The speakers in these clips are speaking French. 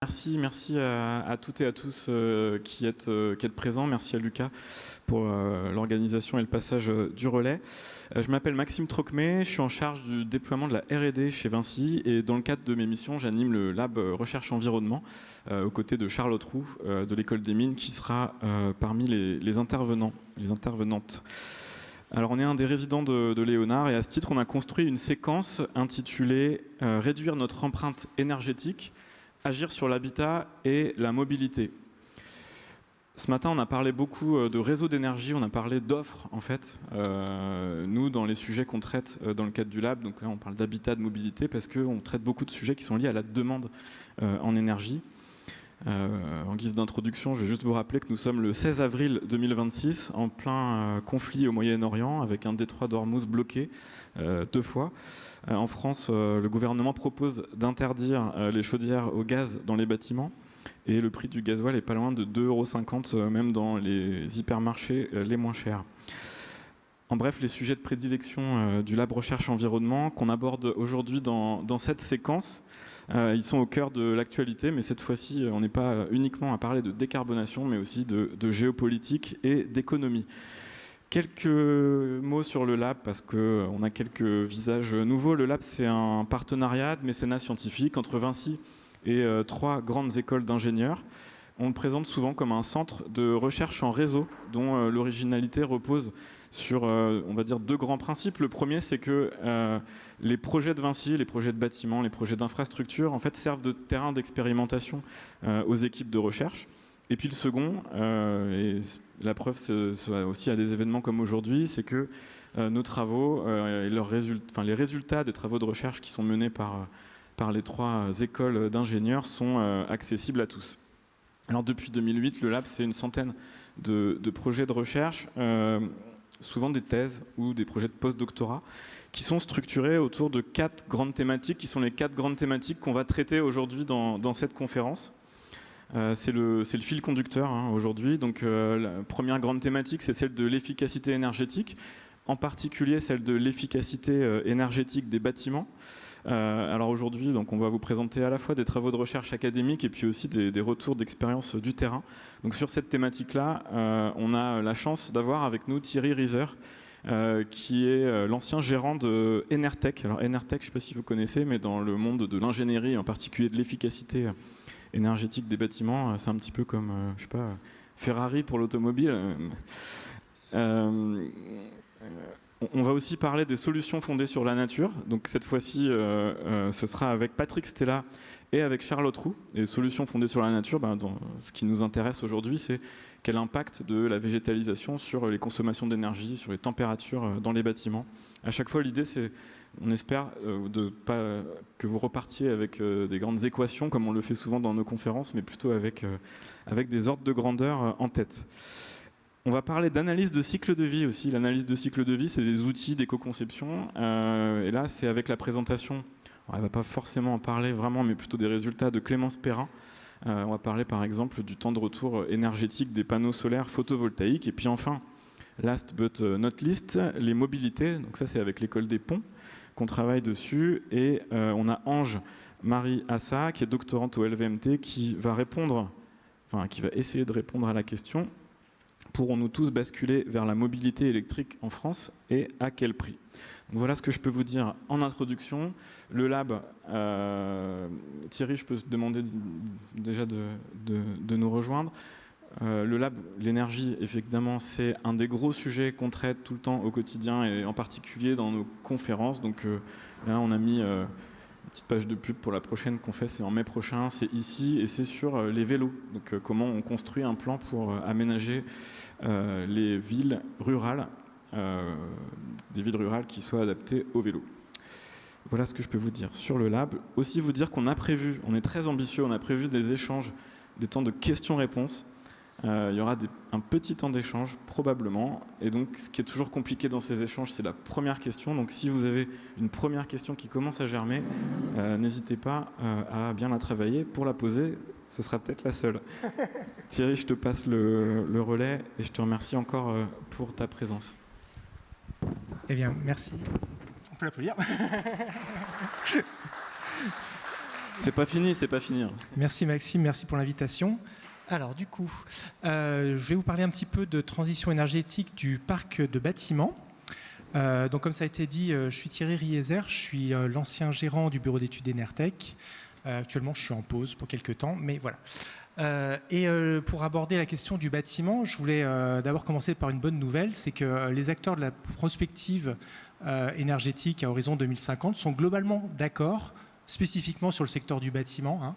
Merci à toutes et à tous qui êtes présents. Merci à Lucas pour l'organisation et le passage du relais. Je m'appelle Maxime Trocmé, je suis en charge du déploiement de la R&D chez Vinci et dans le cadre de mes missions, j'anime le lab Recherche Environnement aux côtés de Charlotte Roux de l'École des Mines qui sera parmi les intervenantes. Alors on est un des résidents de Léonard et à ce titre on a construit une séquence intitulée « Réduire notre empreinte énergétique ». Agir sur l'habitat et la mobilité. Ce matin, on a parlé beaucoup de réseaux d'énergie, on a parlé d'offres en fait. Nous, dans les sujets qu'on traite dans le cadre du lab, donc là on parle d'habitat, de mobilité, parce qu'on traite beaucoup de sujets qui sont liés à la demande en énergie. En guise d'introduction, je vais juste vous rappeler que nous sommes le 16 avril 2026, en plein conflit au Moyen-Orient, avec un détroit d'Ormuz bloqué 2 fois. En France, le gouvernement propose d'interdire les chaudières au gaz dans les bâtiments et le prix du gasoil est pas loin de 2,50 €, même dans les hypermarchés les moins chers. En bref, les sujets de prédilection du Lab Recherche Environnement qu'on aborde aujourd'hui dans cette séquence, ils sont au cœur de l'actualité, mais cette fois-ci, on n'est pas uniquement à parler de décarbonation, mais aussi de géopolitique et d'économie. Quelques mots sur le lab, parce qu'on a quelques visages nouveaux. Le lab, c'est un partenariat de mécénat scientifique entre Vinci et 3 grandes écoles d'ingénieurs. On le présente souvent comme un centre de recherche en réseau, dont l'originalité repose sur, on va dire, 2 grands principes. Le premier, c'est que les projets de Vinci, les projets de bâtiments, les projets d'infrastructure, en fait, servent de terrain d'expérimentation aux équipes de recherche. Et puis le second, et la preuve c'est aussi à des événements comme aujourd'hui, c'est que nos travaux et les résultats des travaux de recherche qui sont menés par les 3 écoles d'ingénieurs sont accessibles à tous. Alors depuis 2008, le lab, c'est une centaine de projets de recherche, souvent des thèses ou des projets de post-doctorat, qui sont structurés autour de 4 grandes thématiques, qui sont les 4 grandes thématiques qu'on va traiter aujourd'hui dans cette conférence. C'est le fil conducteur aujourd'hui. Donc la première grande thématique, c'est celle de l'efficacité énergétique, en particulier celle de l'efficacité énergétique des bâtiments. Alors aujourd'hui, donc on va vous présenter à la fois des travaux de recherche académiques et puis aussi des retours d'expérience du terrain. Donc sur cette thématique-là, on a la chance d'avoir avec nous Thierry Rieser, qui est l'ancien gérant de Enertech. Alors Enertech, je ne sais pas si vous connaissez, mais dans le monde de l'ingénierie, en particulier de l'efficacité énergétique des bâtiments, c'est un petit peu comme, je sais pas, Ferrari pour l'automobile. On va aussi parler des solutions fondées sur la nature. Donc cette fois-ci, ce sera avec Patrick Stella et avec Charlotte Roux. Et solutions fondées sur la nature, ce qui nous intéresse aujourd'hui, c'est quel impact de la végétalisation sur les consommations d'énergie, sur les températures dans les bâtiments. À chaque fois, l'idée, c'est, on espère, que vous repartiez avec des grandes équations, comme on le fait souvent dans nos conférences, mais plutôt avec des ordres de grandeur en tête. On va parler d'analyse de cycle de vie aussi. L'analyse de cycle de vie, c'est des outils d'éco-conception. Et là, c'est avec la présentation, on ne va pas forcément en parler vraiment, mais plutôt des résultats de Clémence Perrin. On va parler par exemple du temps de retour énergétique des panneaux solaires photovoltaïques. Et puis enfin, last but not least, les mobilités. Donc ça, c'est avec l'école des ponts qu'on travaille dessus. Et on a Ange-Marie Assa, qui est doctorante au LVMT, qui va essayer de répondre à la question: pourrons-nous tous basculer vers la mobilité électrique en France et à quel prix? Donc voilà ce que je peux vous dire en introduction. Le lab, Thierry, je peux te demander déjà de nous rejoindre. Le lab, l'énergie, évidemment, c'est un des gros sujets qu'on traite tout le temps au quotidien et en particulier dans nos conférences. Donc là, on a mis une petite page de pub pour la prochaine conférence, c'est en mai prochain, c'est ici et c'est sur les vélos. Donc comment on construit un plan pour aménager les villes rurales, des villes rurales qui soient adaptées au vélo. Voilà ce que je peux vous dire sur le lab. Aussi vous dire qu'on a prévu, on est très ambitieux, on a prévu des échanges, des temps de questions-réponses. Il y aura un petit temps d'échange probablement, et donc ce qui est toujours compliqué dans ces échanges, c'est la première question. Donc si vous avez une première question qui commence à germer, n'hésitez pas à bien la travailler. Pour la poser, ce sera peut-être la seule. Thierry, je te passe le relais et je te remercie encore pour ta présence. Eh bien, merci. On peut l'applaudir. C'est pas fini, c'est pas fini. Merci Maxime, merci pour l'invitation. Alors du coup, je vais vous parler un petit peu de transition énergétique du parc de bâtiments. Donc comme ça a été dit, je suis Thierry Rieser, je suis l'ancien gérant du bureau d'études Enertech. Actuellement, je suis en pause pour quelques temps, mais voilà. Pour aborder la question du bâtiment, je voulais d'abord commencer par une bonne nouvelle, c'est que les acteurs de la prospective énergétique à horizon 2050 sont globalement d'accord, spécifiquement sur le secteur du bâtiment,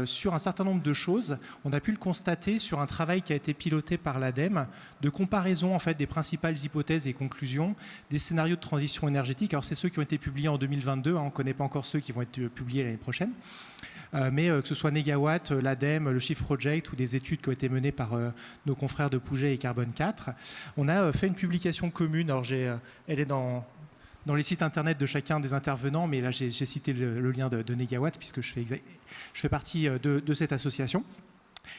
sur un certain nombre de choses. On a pu le constater sur un travail qui a été piloté par l'ADEME de comparaison en fait, des principales hypothèses et conclusions des scénarios de transition énergétique. Alors c'est ceux qui ont été publiés en 2022, on ne connaît pas encore ceux qui vont être publiés l'année prochaine. Mais que ce soit Negawatt, l'ADEME, le Shift Project ou des études qui ont été menées par nos confrères de Pouget et Carbone 4, on a fait une publication commune. Alors elle est dans les sites internet de chacun des intervenants, mais là j'ai cité le lien de Negawatt puisque je fais partie de cette association.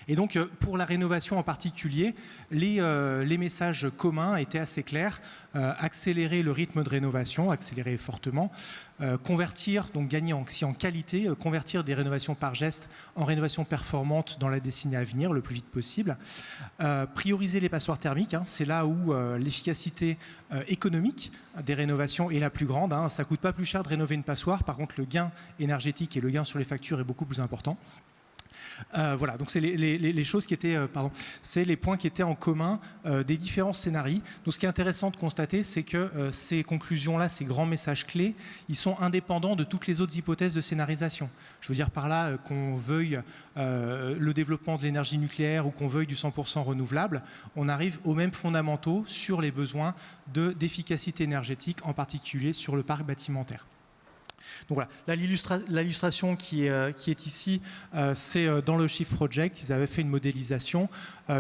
Et donc pour la rénovation en particulier, les messages communs étaient assez clairs. Accélérer le rythme de rénovation, accélérer fortement, convertir, donc gagner aussi en qualité, convertir des rénovations par geste en rénovations performantes dans la décennie à venir le plus vite possible. Prioriser les passoires thermiques, c'est là où l'efficacité économique des rénovations est la plus grande. Ça ne coûte pas plus cher de rénover une passoire, par contre le gain énergétique et le gain sur les factures est beaucoup plus important. Voilà, donc c'est les choses qui étaient, c'est les points qui étaient en commun des différents scénarios. Donc ce qui est intéressant de constater, c'est que ces conclusions-là, ces grands messages clés, ils sont indépendants de toutes les autres hypothèses de scénarisation. Je veux dire par là qu'on veuille le développement de l'énergie nucléaire ou qu'on veuille du 100% renouvelable, on arrive aux mêmes fondamentaux sur les besoins d'efficacité énergétique, en particulier sur le parc bâtimentaire. Donc voilà, l'illustration qui est ici, c'est dans le Shift Project. Ils avaient fait une modélisation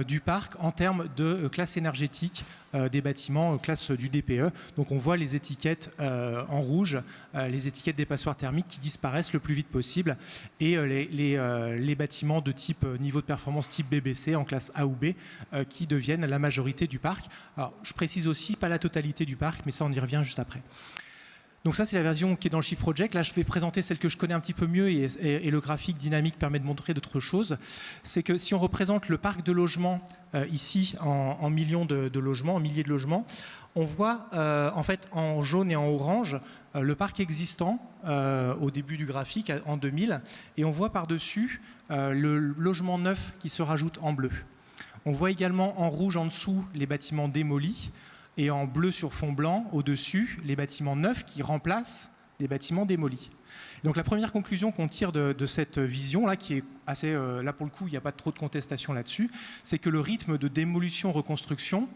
du parc en termes de classe énergétique des bâtiments, classe du DPE. Donc on voit les étiquettes en rouge, les étiquettes des passoires thermiques qui disparaissent le plus vite possible et les bâtiments de type niveau de performance type BBC en classe A ou B qui deviennent la majorité du parc. Alors je précise aussi, pas la totalité du parc, mais ça on y revient juste après. Donc ça, c'est la version qui est dans le Shift Project. Là, je vais présenter celle que je connais un petit peu mieux et le graphique dynamique permet de montrer d'autres choses. C'est que si on représente le parc de logements ici en millions de logements, en milliers de logements, on voit en fait en jaune et en orange le parc existant au début du graphique en 2000 et on voit par-dessus le logement neuf qui se rajoute en bleu. On voit également en rouge en dessous les bâtiments démolis. Et en bleu sur fond blanc, au-dessus, les bâtiments neufs qui remplacent les bâtiments démolis. Donc la première conclusion qu'on tire de cette vision-là, qui est assez, là pour le coup, il n'y a pas trop de contestation là-dessus, c'est que le rythme de démolition-reconstruction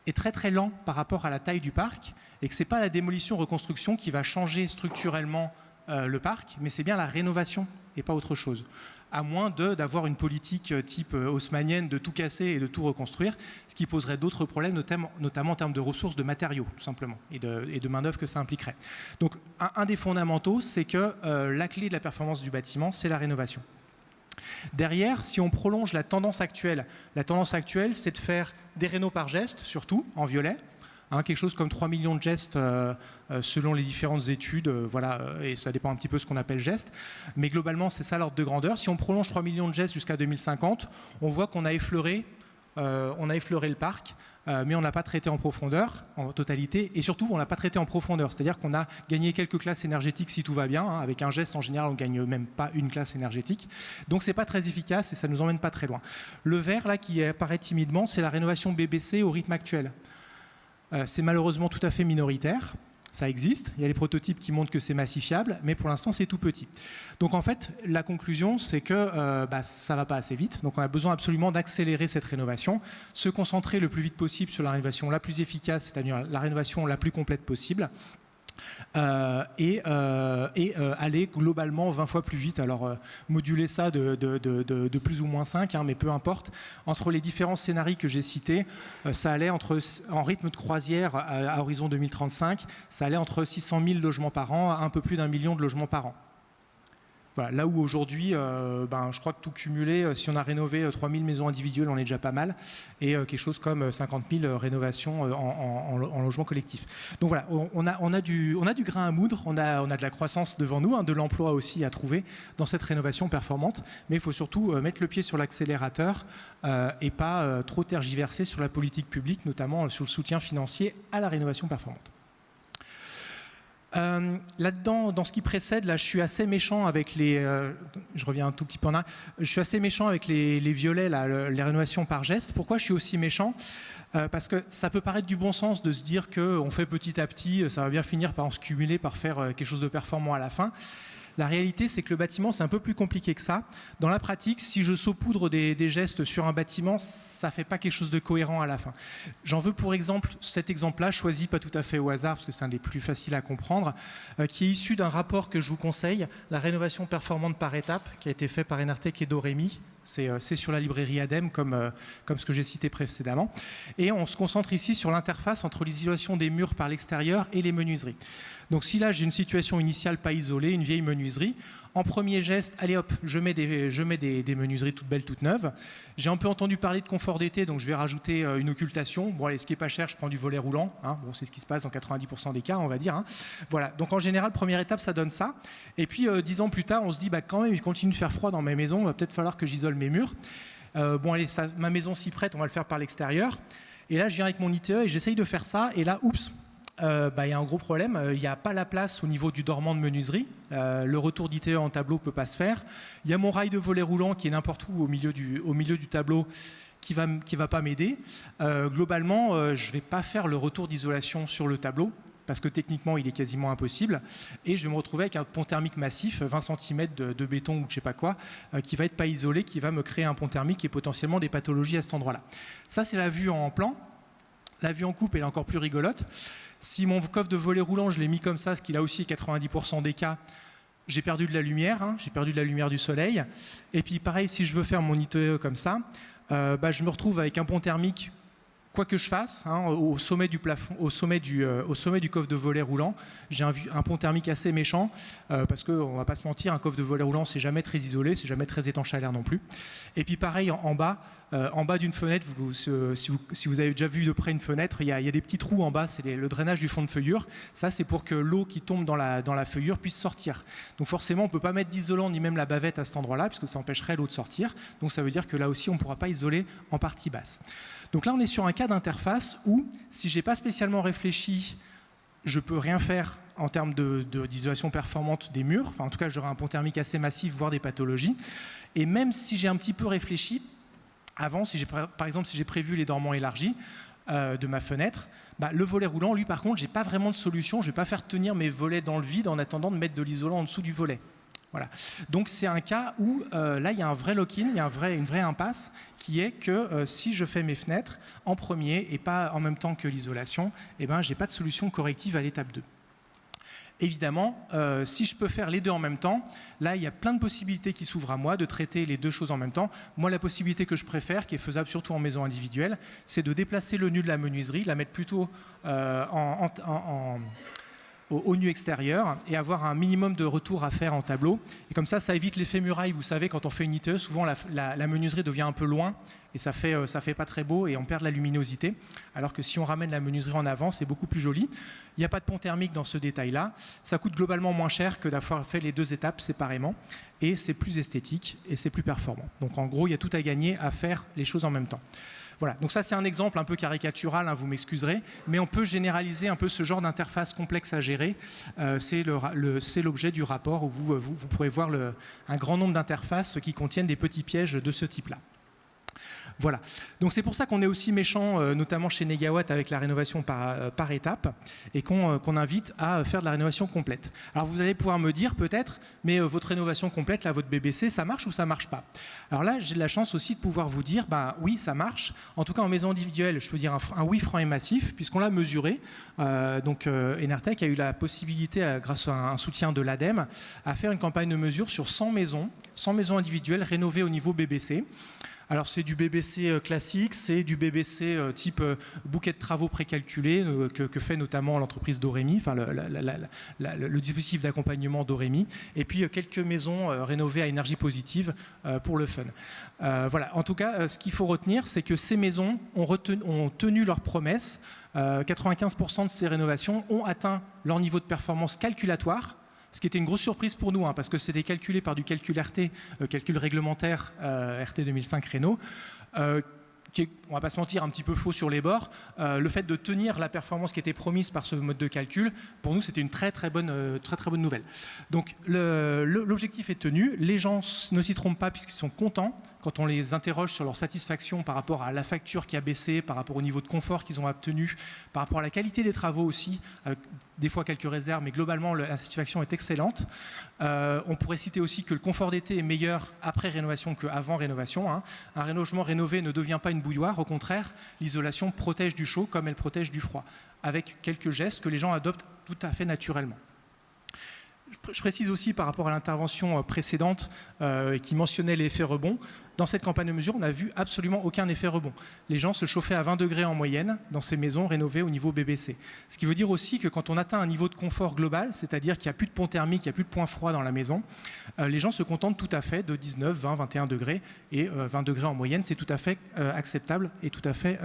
est très très lent par rapport à la taille du parc, et que ce n'est pas la démolition-reconstruction qui va changer structurellement le parc, mais c'est bien la rénovation et pas autre chose. À moins d'avoir une politique type haussmannienne de tout casser et de tout reconstruire, ce qui poserait d'autres problèmes, notamment en termes de ressources, de matériaux, tout simplement, et de main-d'œuvre que ça impliquerait. Donc, un des fondamentaux, c'est que la clé de la performance du bâtiment, c'est la rénovation. Derrière, si on prolonge la tendance actuelle, c'est de faire des rénaux par geste, surtout, en violet, quelque chose comme 3 millions de gestes selon les différentes études, voilà, et ça dépend un petit peu de ce qu'on appelle geste. Mais globalement, c'est ça l'ordre de grandeur. Si on prolonge 3 millions de gestes jusqu'à 2050, on voit qu'on a effleuré le parc, mais on n'a pas traité en profondeur, en totalité, et surtout, on n'a pas traité en profondeur. C'est-à-dire qu'on a gagné quelques classes énergétiques si tout va bien. Avec un geste, en général, on ne gagne même pas une classe énergétique. Donc, ce n'est pas très efficace et ça ne nous emmène pas très loin. Le vert, là, qui apparaît timidement, c'est la rénovation BBC au rythme actuel. C'est malheureusement tout à fait minoritaire, ça existe, il y a les prototypes qui montrent que c'est massifiable, mais pour l'instant c'est tout petit. Donc en fait, la conclusion c'est que ça ne va pas assez vite, donc on a besoin absolument d'accélérer cette rénovation, se concentrer le plus vite possible sur la rénovation la plus efficace, c'est-à-dire la rénovation la plus complète possible, et aller globalement 20 fois plus vite. Alors moduler ça de plus ou moins 5, mais peu importe. Entre les différents scénarios que j'ai cités, ça allait en rythme de croisière à horizon 2035, ça allait entre 600 000 logements par an à un peu plus d'1 million de logements par an. Voilà, là où aujourd'hui, je crois que tout cumulé, si on a rénové 3000 maisons individuelles, on est déjà pas mal, et quelque chose comme 50 000 rénovations en logement collectif. Donc voilà, on a du grain à moudre, on a de la croissance devant nous, de l'emploi aussi à trouver dans cette rénovation performante, mais il faut surtout mettre le pied sur l'accélérateur et pas trop tergiverser sur la politique publique, notamment sur le soutien financier à la rénovation performante. Là-dedans, dans ce qui précède, là, je suis assez méchant avec les. Je reviens un tout petit peu en arrière. Je suis assez méchant avec les violets, là, les rénovations par geste. Pourquoi je suis aussi méchant ? Parce que ça peut paraître du bon sens de se dire qu'on fait petit à petit, ça va bien finir par en se cumuler, par faire quelque chose de performant à la fin. La réalité, c'est que le bâtiment, c'est un peu plus compliqué que ça. Dans la pratique, si je saupoudre des gestes sur un bâtiment, ça ne fait pas quelque chose de cohérent à la fin. J'en veux pour exemple cet exemple-là, choisi pas tout à fait au hasard, parce que c'est un des plus faciles à comprendre, qui est issu d'un rapport que je vous conseille, la rénovation performante par étapes, qui a été fait par Enertech et Doremi. C'est sur la librairie ADEME, comme ce que j'ai cité précédemment. Et on se concentre ici sur l'interface entre l'isolation des murs par l'extérieur et les menuiseries. Donc si là j'ai une situation initiale pas isolée, une vieille menuiserie, en premier geste, allez hop, je mets des menuiseries toutes belles, toutes neuves. J'ai un peu entendu parler de confort d'été, donc je vais rajouter une occultation. Bon allez, ce qui est pas cher, je prends du volet roulant. Bon, c'est ce qui se passe dans 90% des cas, on va dire. Voilà, donc en général, première étape, ça donne ça. Et puis 10 ans plus tard, on se dit, quand même, il continue de faire froid dans ma maison, il va peut-être falloir que j'isole mes murs. Bon allez, ma maison s'y prête, on va le faire par l'extérieur. Et là, je viens avec mon ITE et j'essaye de faire ça. Et là, oups, y a un gros problème. Il n'y a pas la place au niveau du dormant de menuiserie. Le retour d'ITE en tableau ne peut pas se faire. Il y a mon rail de volet roulant qui est n'importe où au milieu du tableau qui va pas m'aider. Globalement, je ne vais pas faire le retour d'isolation sur le tableau parce que techniquement, il est quasiment impossible. Et je vais me retrouver avec un pont thermique massif, 20 cm de béton ou je ne sais pas quoi, qui va être pas isolé, qui va me créer un pont thermique et potentiellement des pathologies à cet endroit-là. Ça, c'est la vue en plan. La vue en coupe, elle est encore plus rigolote. Si mon coffre de volet roulant, je l'ai mis comme ça, ce qui là aussi 90% des cas, j'ai perdu de la lumière, j'ai perdu de la lumière du soleil. Et puis pareil, si je veux faire mon ITE comme ça, je me retrouve avec un pont thermique, quoi que je fasse, au sommet du plafond, au sommet du coffre de volet roulant, j'ai un pont thermique assez méchant, parce qu'on ne va pas se mentir, un coffre de volet roulant, c'est jamais très isolé, c'est jamais très étanche à l'air non plus. Et puis pareil, en bas d'une fenêtre, si vous avez déjà vu de près une fenêtre, il y a des petits trous en bas, c'est le drainage du fond de feuillure. Ça, c'est pour que l'eau qui tombe dans la feuillure puisse sortir. Donc forcément, on ne peut pas mettre d'isolant ni même la bavette à cet endroit-là, puisque ça empêcherait l'eau de sortir. Donc ça veut dire que là aussi, on ne pourra pas isoler en partie basse. Donc là, on est sur un cas d'interface où, si je n'ai pas spécialement réfléchi, je ne peux rien faire en termes d'isolation performante des murs. Enfin, en tout cas, j'aurai un pont thermique assez massif, voire des pathologies. Et même si j'ai un petit peu réfléchi, avant, par exemple, si j'ai prévu les dormants élargis de ma fenêtre, le volet roulant, lui, par contre, je n'ai pas vraiment de solution. Je ne vais pas faire tenir mes volets dans le vide en attendant de mettre de l'isolant en dessous du volet. Voilà. Donc c'est un cas où là il y a un vrai lock-in, il y a une vraie impasse qui est que si je fais mes fenêtres en premier et pas en même temps que l'isolation, je n'ai pas de solution corrective à l'étape 2. Évidemment, si je peux faire les deux en même temps, là il y a plein de possibilités qui s'ouvrent à moi de traiter les deux choses en même temps. Moi la possibilité que je préfère, qui est faisable surtout en maison individuelle, c'est de déplacer le nu de la menuiserie, la mettre plutôt au nu extérieur et avoir un minimum de retour à faire en tableau. Et comme ça évite l'effet muraille. Vous savez, quand on fait une ITE, souvent la menuiserie devient un peu loin et ça fait pas très beau et on perd de la luminosité. Alors que si on ramène la menuiserie en avant, c'est beaucoup plus joli. Il n'y a pas de pont thermique dans ce détail-là. Ça coûte globalement moins cher que d'avoir fait les deux étapes séparément et c'est plus esthétique et c'est plus performant. Donc en gros, il y a tout à gagner à faire les choses en même temps. Voilà, donc ça c'est un exemple un peu caricatural, vous m'excuserez, mais on peut généraliser un peu ce genre d'interface complexe à gérer. C'est l'objet du rapport où vous pourrez voir un grand nombre d'interfaces qui contiennent des petits pièges de ce type-là. Voilà, donc c'est pour ça qu'on est aussi méchant, notamment chez Negawatt, avec la rénovation par étape, et qu'on invite à faire de la rénovation complète. Alors vous allez pouvoir me dire peut-être, mais votre rénovation complète, là, votre BBC, ça marche ou ça marche pas? Alors là, j'ai de la chance aussi de pouvoir vous dire, oui, ça marche. En tout cas, en maison individuelle, je peux dire un oui franc et massif, puisqu'on l'a mesuré. Donc Enertech a eu la possibilité, grâce à un soutien de l'ADEME, à faire une campagne de mesure sur 100 maisons individuelles rénovées au niveau BBC. Alors c'est du BBC classique, c'est du BBC type bouquet de travaux précalculé que fait notamment l'entreprise Doremi, enfin le dispositif d'accompagnement Doremi, et puis quelques maisons rénovées à énergie positive pour le fun. Voilà. En tout cas, ce qu'il faut retenir, c'est que ces maisons ont tenu leurs promesses. 95% de ces rénovations ont atteint leur niveau de performance calculatoire. Ce qui était une grosse surprise pour nous, parce que c'était calculé par du calcul RT, calcul réglementaire RT 2005 Réno, qui est, on ne va pas se mentir, un petit peu faux sur les bords. Le fait de tenir la performance qui était promise par ce mode de calcul, pour nous, c'était une très bonne nouvelle. Donc l'objectif est tenu, les gens ne s'y trompent pas puisqu'ils sont contents quand on les interroge sur leur satisfaction par rapport à la facture qui a baissé, par rapport au niveau de confort qu'ils ont obtenu, par rapport à la qualité des travaux aussi, avec des fois quelques réserves, mais globalement la satisfaction est excellente. On pourrait citer aussi que le confort d'été est meilleur après rénovation qu'avant rénovation. Un logement rénové ne devient pas une bouilloire, au contraire, l'isolation protège du chaud comme elle protège du froid, avec quelques gestes que les gens adoptent tout à fait naturellement. Je précise aussi par rapport à l'intervention précédente qui mentionnait l'effet rebond. Dans cette campagne de mesure, on n'a vu absolument aucun effet rebond. Les gens se chauffaient à 20 degrés en moyenne dans ces maisons rénovées au niveau BBC. Ce qui veut dire aussi que quand on atteint un niveau de confort global, c'est-à-dire qu'il n'y a plus de pont thermique, il n'y a plus de point froid dans la maison, les gens se contentent tout à fait de 19, 20, 21 degrés. Et 20 degrés en moyenne, c'est tout à fait acceptable et tout à fait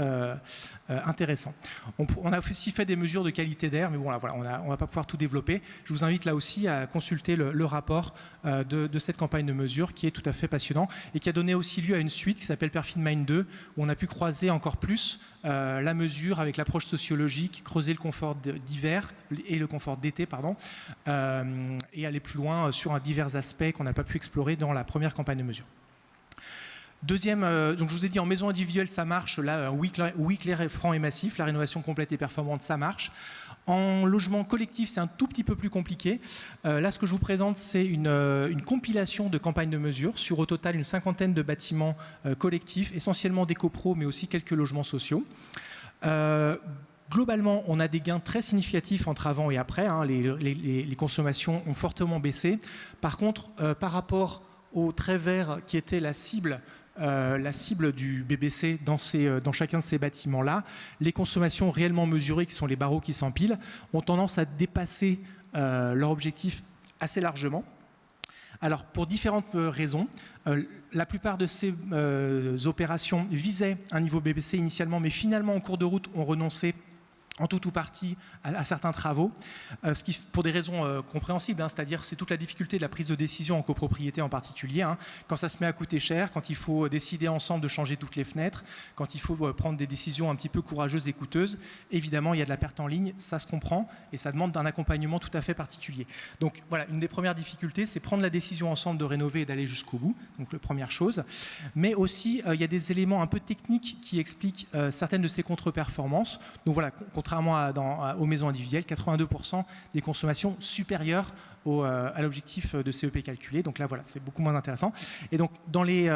intéressant. On a aussi fait des mesures de qualité d'air, mais bon, là, voilà, on ne va pas pouvoir tout développer. Je vous invite là aussi à consulter le rapport de cette campagne de mesure qui est tout à fait passionnant et qui a donné aussi lieu à une suite qui s'appelle Perfin 2, où on a pu croiser encore plus la mesure avec l'approche sociologique, creuser le confort d'hiver et le confort d'été, et aller plus loin sur divers aspects qu'on n'a pas pu explorer dans la première campagne de mesure. Deuxième, donc je vous ai dit en maison individuelle ça marche, là oui clair, franc et massif, la rénovation complète et performante ça marche. En logement collectif c'est un tout petit peu plus compliqué. Là ce que je vous présente c'est une compilation de campagnes de mesure sur au total une cinquantaine de bâtiments collectifs, essentiellement des copros mais aussi quelques logements sociaux. Globalement, on a des gains très significatifs entre avant et après. Les consommations ont fortement baissé. Par contre, par rapport au trait vert qui était la cible du BBC dans chacun de ces bâtiments-là, les consommations réellement mesurées, qui sont les barreaux qui s'empilent, ont tendance à dépasser leur objectif assez largement. Alors, pour différentes raisons, la plupart de ces opérations visaient un niveau BBC initialement, mais finalement, en cours de route, ont renoncé en tout ou partie à certains travaux, ce qui, pour des raisons compréhensibles, c'est-à-dire c'est toute la difficulté de la prise de décision en copropriété en particulier, quand ça se met à coûter cher, quand il faut décider ensemble de changer toutes les fenêtres, quand il faut prendre des décisions un petit peu courageuses et coûteuses, évidemment il y a de la perte en ligne, ça se comprend et ça demande un accompagnement tout à fait particulier. Donc voilà, une des premières difficultés, c'est prendre la décision ensemble de rénover et d'aller jusqu'au bout, donc la première chose, mais aussi il y a des éléments un peu techniques qui expliquent certaines de ces contre-performances. Donc voilà, contrairement aux maisons individuelles, 82% des consommations supérieures à l'objectif de CEP calculé. Donc là, voilà, c'est beaucoup moins intéressant. Et donc, dans les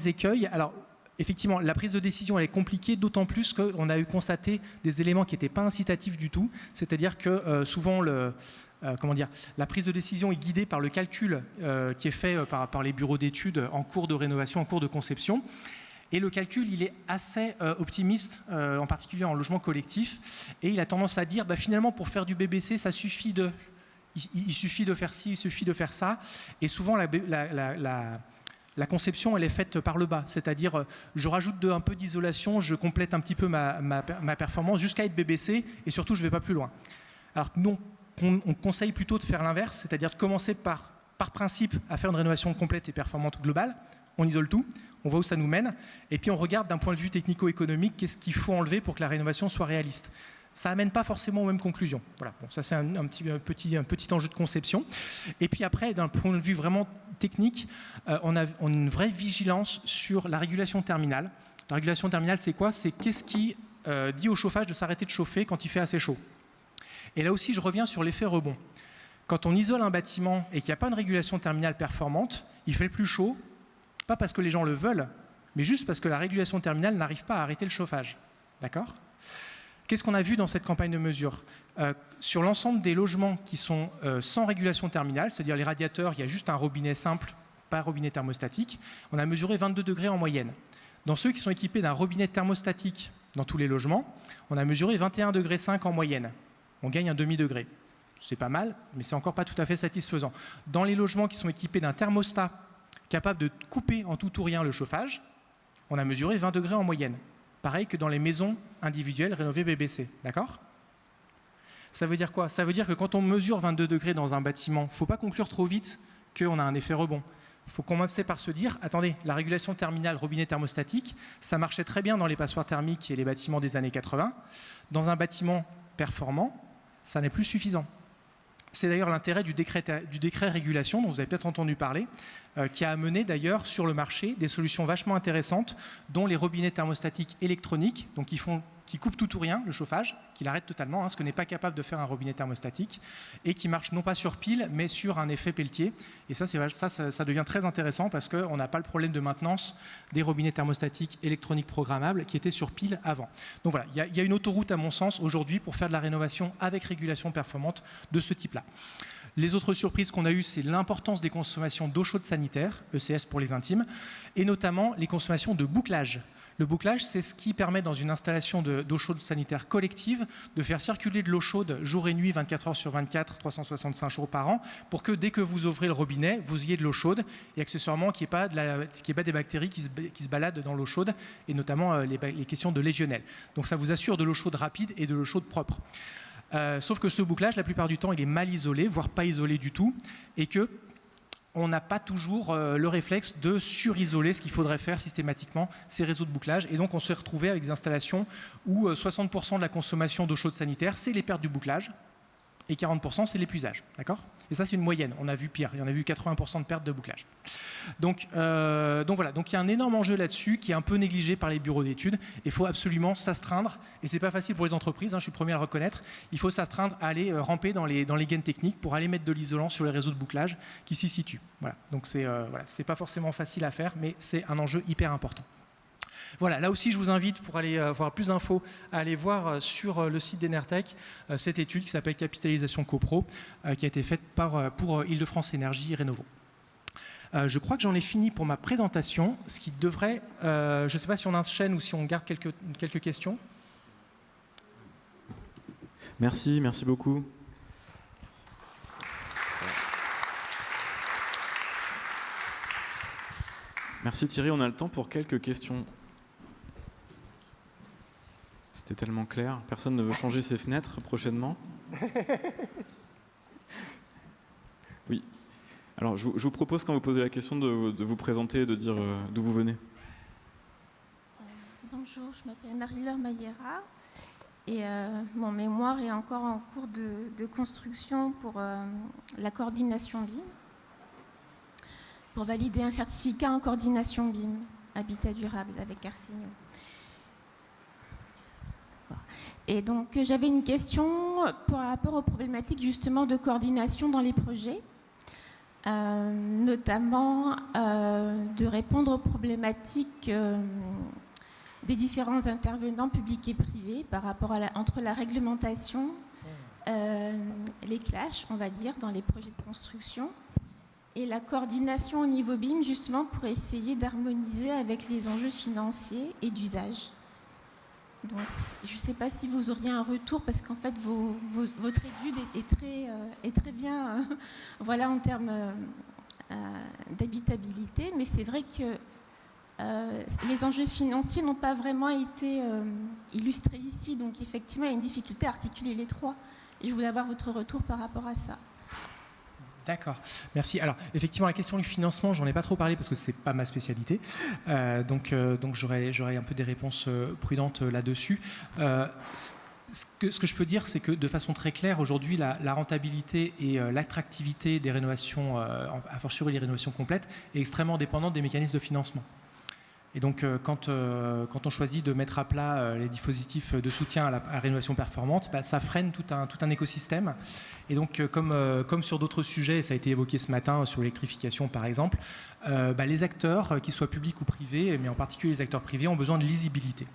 écueils, alors, effectivement, la prise de décision elle est compliquée, d'autant plus qu'on a eu constaté des éléments qui n'étaient pas incitatifs du tout. C'est-à-dire que souvent, la prise de décision est guidée par le calcul qui est fait par les bureaux d'études en cours de rénovation, en cours de conception. Et le calcul, il est assez optimiste, en particulier en logement collectif. Et il a tendance à dire, finalement, pour faire du BBC, il suffit de faire ci, il suffit de faire ça. Et souvent, la conception, elle est faite par le bas. C'est-à-dire, je rajoute un peu d'isolation, je complète un petit peu ma performance jusqu'à être BBC. Et surtout, je ne vais pas plus loin. Alors que nous, on conseille plutôt de faire l'inverse, c'est-à-dire de commencer par principe à faire une rénovation complète et performante globale. On isole tout, on voit où ça nous mène, et puis on regarde d'un point de vue technico-économique qu'est-ce qu'il faut enlever pour que la rénovation soit réaliste. Ça n'amène pas forcément aux mêmes conclusions. Voilà. Bon, ça c'est un petit enjeu de conception. Et puis après, d'un point de vue vraiment technique, on a une vraie vigilance sur la régulation terminale. La régulation terminale, c'est quoi? C'est qu'est-ce qui dit au chauffage de s'arrêter de chauffer quand il fait assez chaud. Et là aussi, je reviens sur l'effet rebond. Quand on isole un bâtiment et qu'il n'y a pas de régulation terminale performante, il fait plus chaud, pas parce que les gens le veulent, mais juste parce que la régulation terminale n'arrive pas à arrêter le chauffage. D'accord ? Qu'est-ce qu'on a vu dans cette campagne de mesure ? Sur l'ensemble des logements qui sont sans régulation terminale, c'est-à-dire les radiateurs, il y a juste un robinet simple pas robinet thermostatique, on a mesuré 22 degrés en moyenne. Dans ceux qui sont équipés d'un robinet thermostatique dans tous les logements, on a mesuré 21,5 degrés en moyenne. On gagne un demi-degré. C'est pas mal, mais c'est encore pas tout à fait satisfaisant. Dans les logements qui sont équipés d'un thermostat capable de couper en tout ou rien le chauffage, on a mesuré 20 degrés en moyenne. Pareil que dans les maisons individuelles rénovées BBC. D'accord ? Ça veut dire quoi ? Ça veut dire que quand on mesure 22 degrés dans un bâtiment, il ne faut pas conclure trop vite qu'on a un effet rebond. Il faut commencer par se dire, attendez, la régulation terminale robinet thermostatique, ça marchait très bien dans les passoires thermiques et les bâtiments des années 80. Dans un bâtiment performant, ça n'est plus suffisant. C'est d'ailleurs l'intérêt du décret régulation, dont vous avez peut-être entendu parler, qui a amené d'ailleurs sur le marché des solutions vachement intéressantes, dont les robinets thermostatiques électroniques, donc qui coupent tout ou rien le chauffage, qui l'arrêtent totalement, ce que n'est pas capable de faire un robinet thermostatique, et qui marche non pas sur pile, mais sur un effet Peltier. Et ça devient très intéressant parce qu'on n'a pas le problème de maintenance des robinets thermostatiques électroniques programmables qui étaient sur pile avant. Donc voilà, il y a une autoroute à mon sens aujourd'hui pour faire de la rénovation avec régulation performante de ce type-là. Les autres surprises qu'on a eues, c'est l'importance des consommations d'eau chaude sanitaire, ECS pour les intimes, et notamment les consommations de bouclage. Le bouclage, c'est ce qui permet dans une installation d'eau chaude sanitaire collective de faire circuler de l'eau chaude jour et nuit, 24 heures sur 24, 365 jours par an, pour que dès que vous ouvrez le robinet, vous ayez de l'eau chaude et accessoirement qu'il n'y ait pas des bactéries qui se baladent dans l'eau chaude, et notamment les questions de légionnelle. Donc ça vous assure de l'eau chaude rapide et de l'eau chaude propre. Sauf que ce bouclage, la plupart du temps, il est mal isolé, voire pas isolé du tout, et que on n'a pas toujours le réflexe de surisoler ce qu'il faudrait faire systématiquement, ces réseaux de bouclage. Et donc, on s'est retrouvé avec des installations où 60% de la consommation d'eau chaude sanitaire, c'est les pertes du bouclage, et 40%, c'est l'épuisage. D'accord ? Et ça, c'est une moyenne. On a vu pire. Il y en a vu 80% de pertes de bouclage. Donc voilà. Donc il y a un énorme enjeu là-dessus qui est un peu négligé par les bureaux d'études. Il faut absolument s'astreindre. Et c'est pas facile pour les entreprises. Je suis le premier à le reconnaître. Il faut s'astreindre à aller ramper dans les gaines techniques pour aller mettre de l'isolant sur les réseaux de bouclage qui s'y situent. Voilà. Donc c'est pas forcément facile à faire, mais c'est un enjeu hyper important. Voilà, là aussi je vous invite pour aller voir plus d'infos à aller voir sur le site d'Enertech cette étude qui s'appelle Capitalisation CoPro qui a été faite pour Île-de-France Énergie Rénovo. Je crois que j'en ai fini pour ma présentation, ce qui devrait, je ne sais pas si on enchaîne ou si on garde quelques questions. Merci beaucoup. Merci Thierry, on a le temps pour quelques questions. C'était tellement clair. Personne ne veut changer ses fenêtres prochainement. Oui. Alors, je vous propose, quand vous posez la question, de vous présenter et de dire d'où vous venez. Bonjour, je m'appelle Marie-Laure Mayera et mon mémoire est encore en cours de construction pour la coordination BIM, pour valider un certificat en coordination BIM, habitat durable avec Arsenio. Et donc, j'avais une question par rapport aux problématiques justement de coordination dans les projets, notamment de répondre aux problématiques des différents intervenants publics et privés par rapport entre la réglementation, les clashs, on va dire, dans les projets de construction, et la coordination au niveau BIM, justement, pour essayer d'harmoniser avec les enjeux financiers et d'usage. Donc, je ne sais pas si vous auriez un retour, parce qu'en fait, votre étude est très bien voilà, en termes d'habitabilité, mais c'est vrai que les enjeux financiers n'ont pas vraiment été illustrés ici, donc effectivement, il y a une difficulté à articuler les trois. Et je voulais avoir votre retour par rapport à ça. D'accord, merci. Alors, effectivement, la question du financement, j'en ai pas trop parlé parce que c'est pas ma spécialité. Donc j'aurai un peu des réponses prudentes là-dessus. Ce que je peux dire, c'est que de façon très claire, aujourd'hui, la rentabilité et l'attractivité des rénovations, a fortiori les rénovations complètes, est extrêmement dépendante des mécanismes de financement. Et donc, quand on choisit de mettre à plat les dispositifs de soutien à la rénovation performante, ça freine tout un écosystème. Et donc, comme sur d'autres sujets, ça a été évoqué ce matin sur l'électrification par exemple, les acteurs, qu'ils soient publics ou privés, mais en particulier les acteurs privés, ont besoin de lisibilité.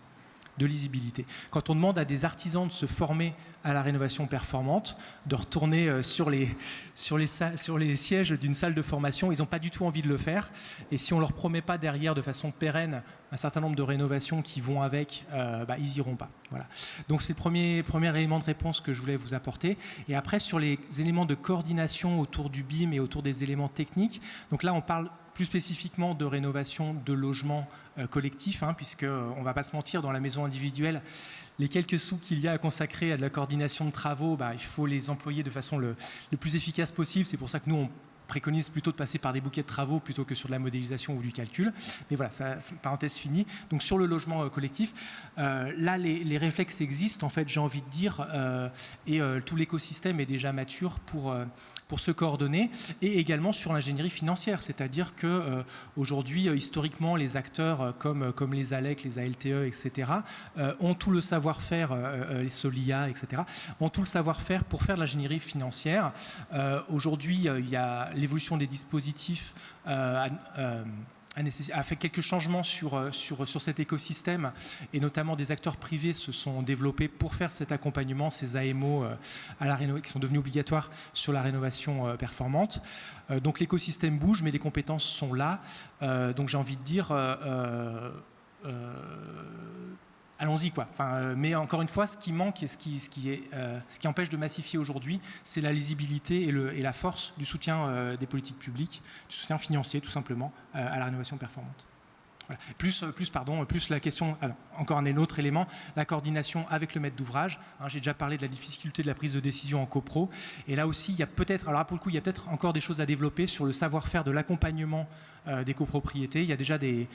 de lisibilité. Quand on demande à des artisans de se former à la rénovation performante, de retourner sur les sièges d'une salle de formation, ils n'ont pas du tout envie de le faire. Et si on ne leur promet pas derrière de façon pérenne un certain nombre de rénovations qui vont avec, ils n'iront pas. Voilà. Donc c'est le premier élément de réponse que je voulais vous apporter. Et après, sur les éléments de coordination autour du BIM et autour des éléments techniques, donc là on parle plus spécifiquement de rénovation de logements collectifs, puisqu'on ne va pas se mentir, dans la maison individuelle, les quelques sous qu'il y a à consacrer à de la coordination de travaux, il faut les employer de façon le plus efficace possible. C'est pour ça que nous, on préconise plutôt de passer par des bouquets de travaux plutôt que sur de la modélisation ou du calcul. Mais voilà, ça, parenthèse finie. Donc sur le logement collectif, là, les réflexes existent, en fait, j'ai envie de dire, et tout l'écosystème est déjà mature pour se coordonner, et également sur l'ingénierie financière, c'est-à-dire que aujourd'hui, historiquement, les acteurs comme les ALEC, les ALTE, etc., ont tout le savoir-faire, les Solia, etc., ont tout le savoir-faire pour faire de l'ingénierie financière. Aujourd'hui, il y a l'évolution des dispositifs a fait quelques changements sur cet écosystème, et notamment des acteurs privés se sont développés pour faire cet accompagnement, ces AMO qui sont devenus obligatoires sur la rénovation performante. Donc l'écosystème bouge, mais les compétences sont là. Donc j'ai envie de dire, allons-y, quoi. Mais encore une fois, ce qui manque et ce qui empêche de massifier aujourd'hui, c'est la lisibilité et la force du soutien des politiques publiques, du soutien financier, tout simplement, à la rénovation performante. Voilà. Plus la question, alors, encore un autre élément, la coordination avec le maître d'ouvrage. J'ai déjà parlé de la difficulté de la prise de décision en copro. Et là aussi, il y a peut-être, alors là, pour le coup, il y a peut-être encore des choses à développer sur le savoir-faire de l'accompagnement des copropriétés. Il y a déjà des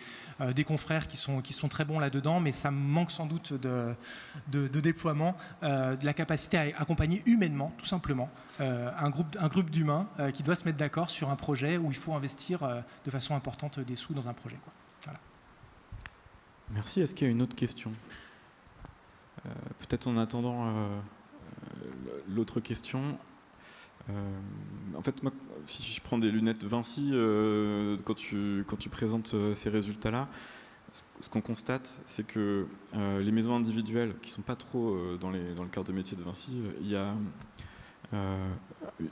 confrères qui sont très bons là-dedans, mais ça manque sans doute de déploiement, de la capacité à accompagner humainement, tout simplement, un groupe d'humains qui doit se mettre d'accord sur un projet où il faut investir de façon importante des sous dans un projet, quoi. Voilà. Merci. Est-ce qu'il y a une autre question ? Peut-être en attendant l'autre question. En fait, moi, si je prends des lunettes Vinci, quand tu présentes ces résultats-là, ce qu'on constate, c'est que les maisons individuelles, qui ne sont pas trop dans le cœur de métier de Vinci, il y a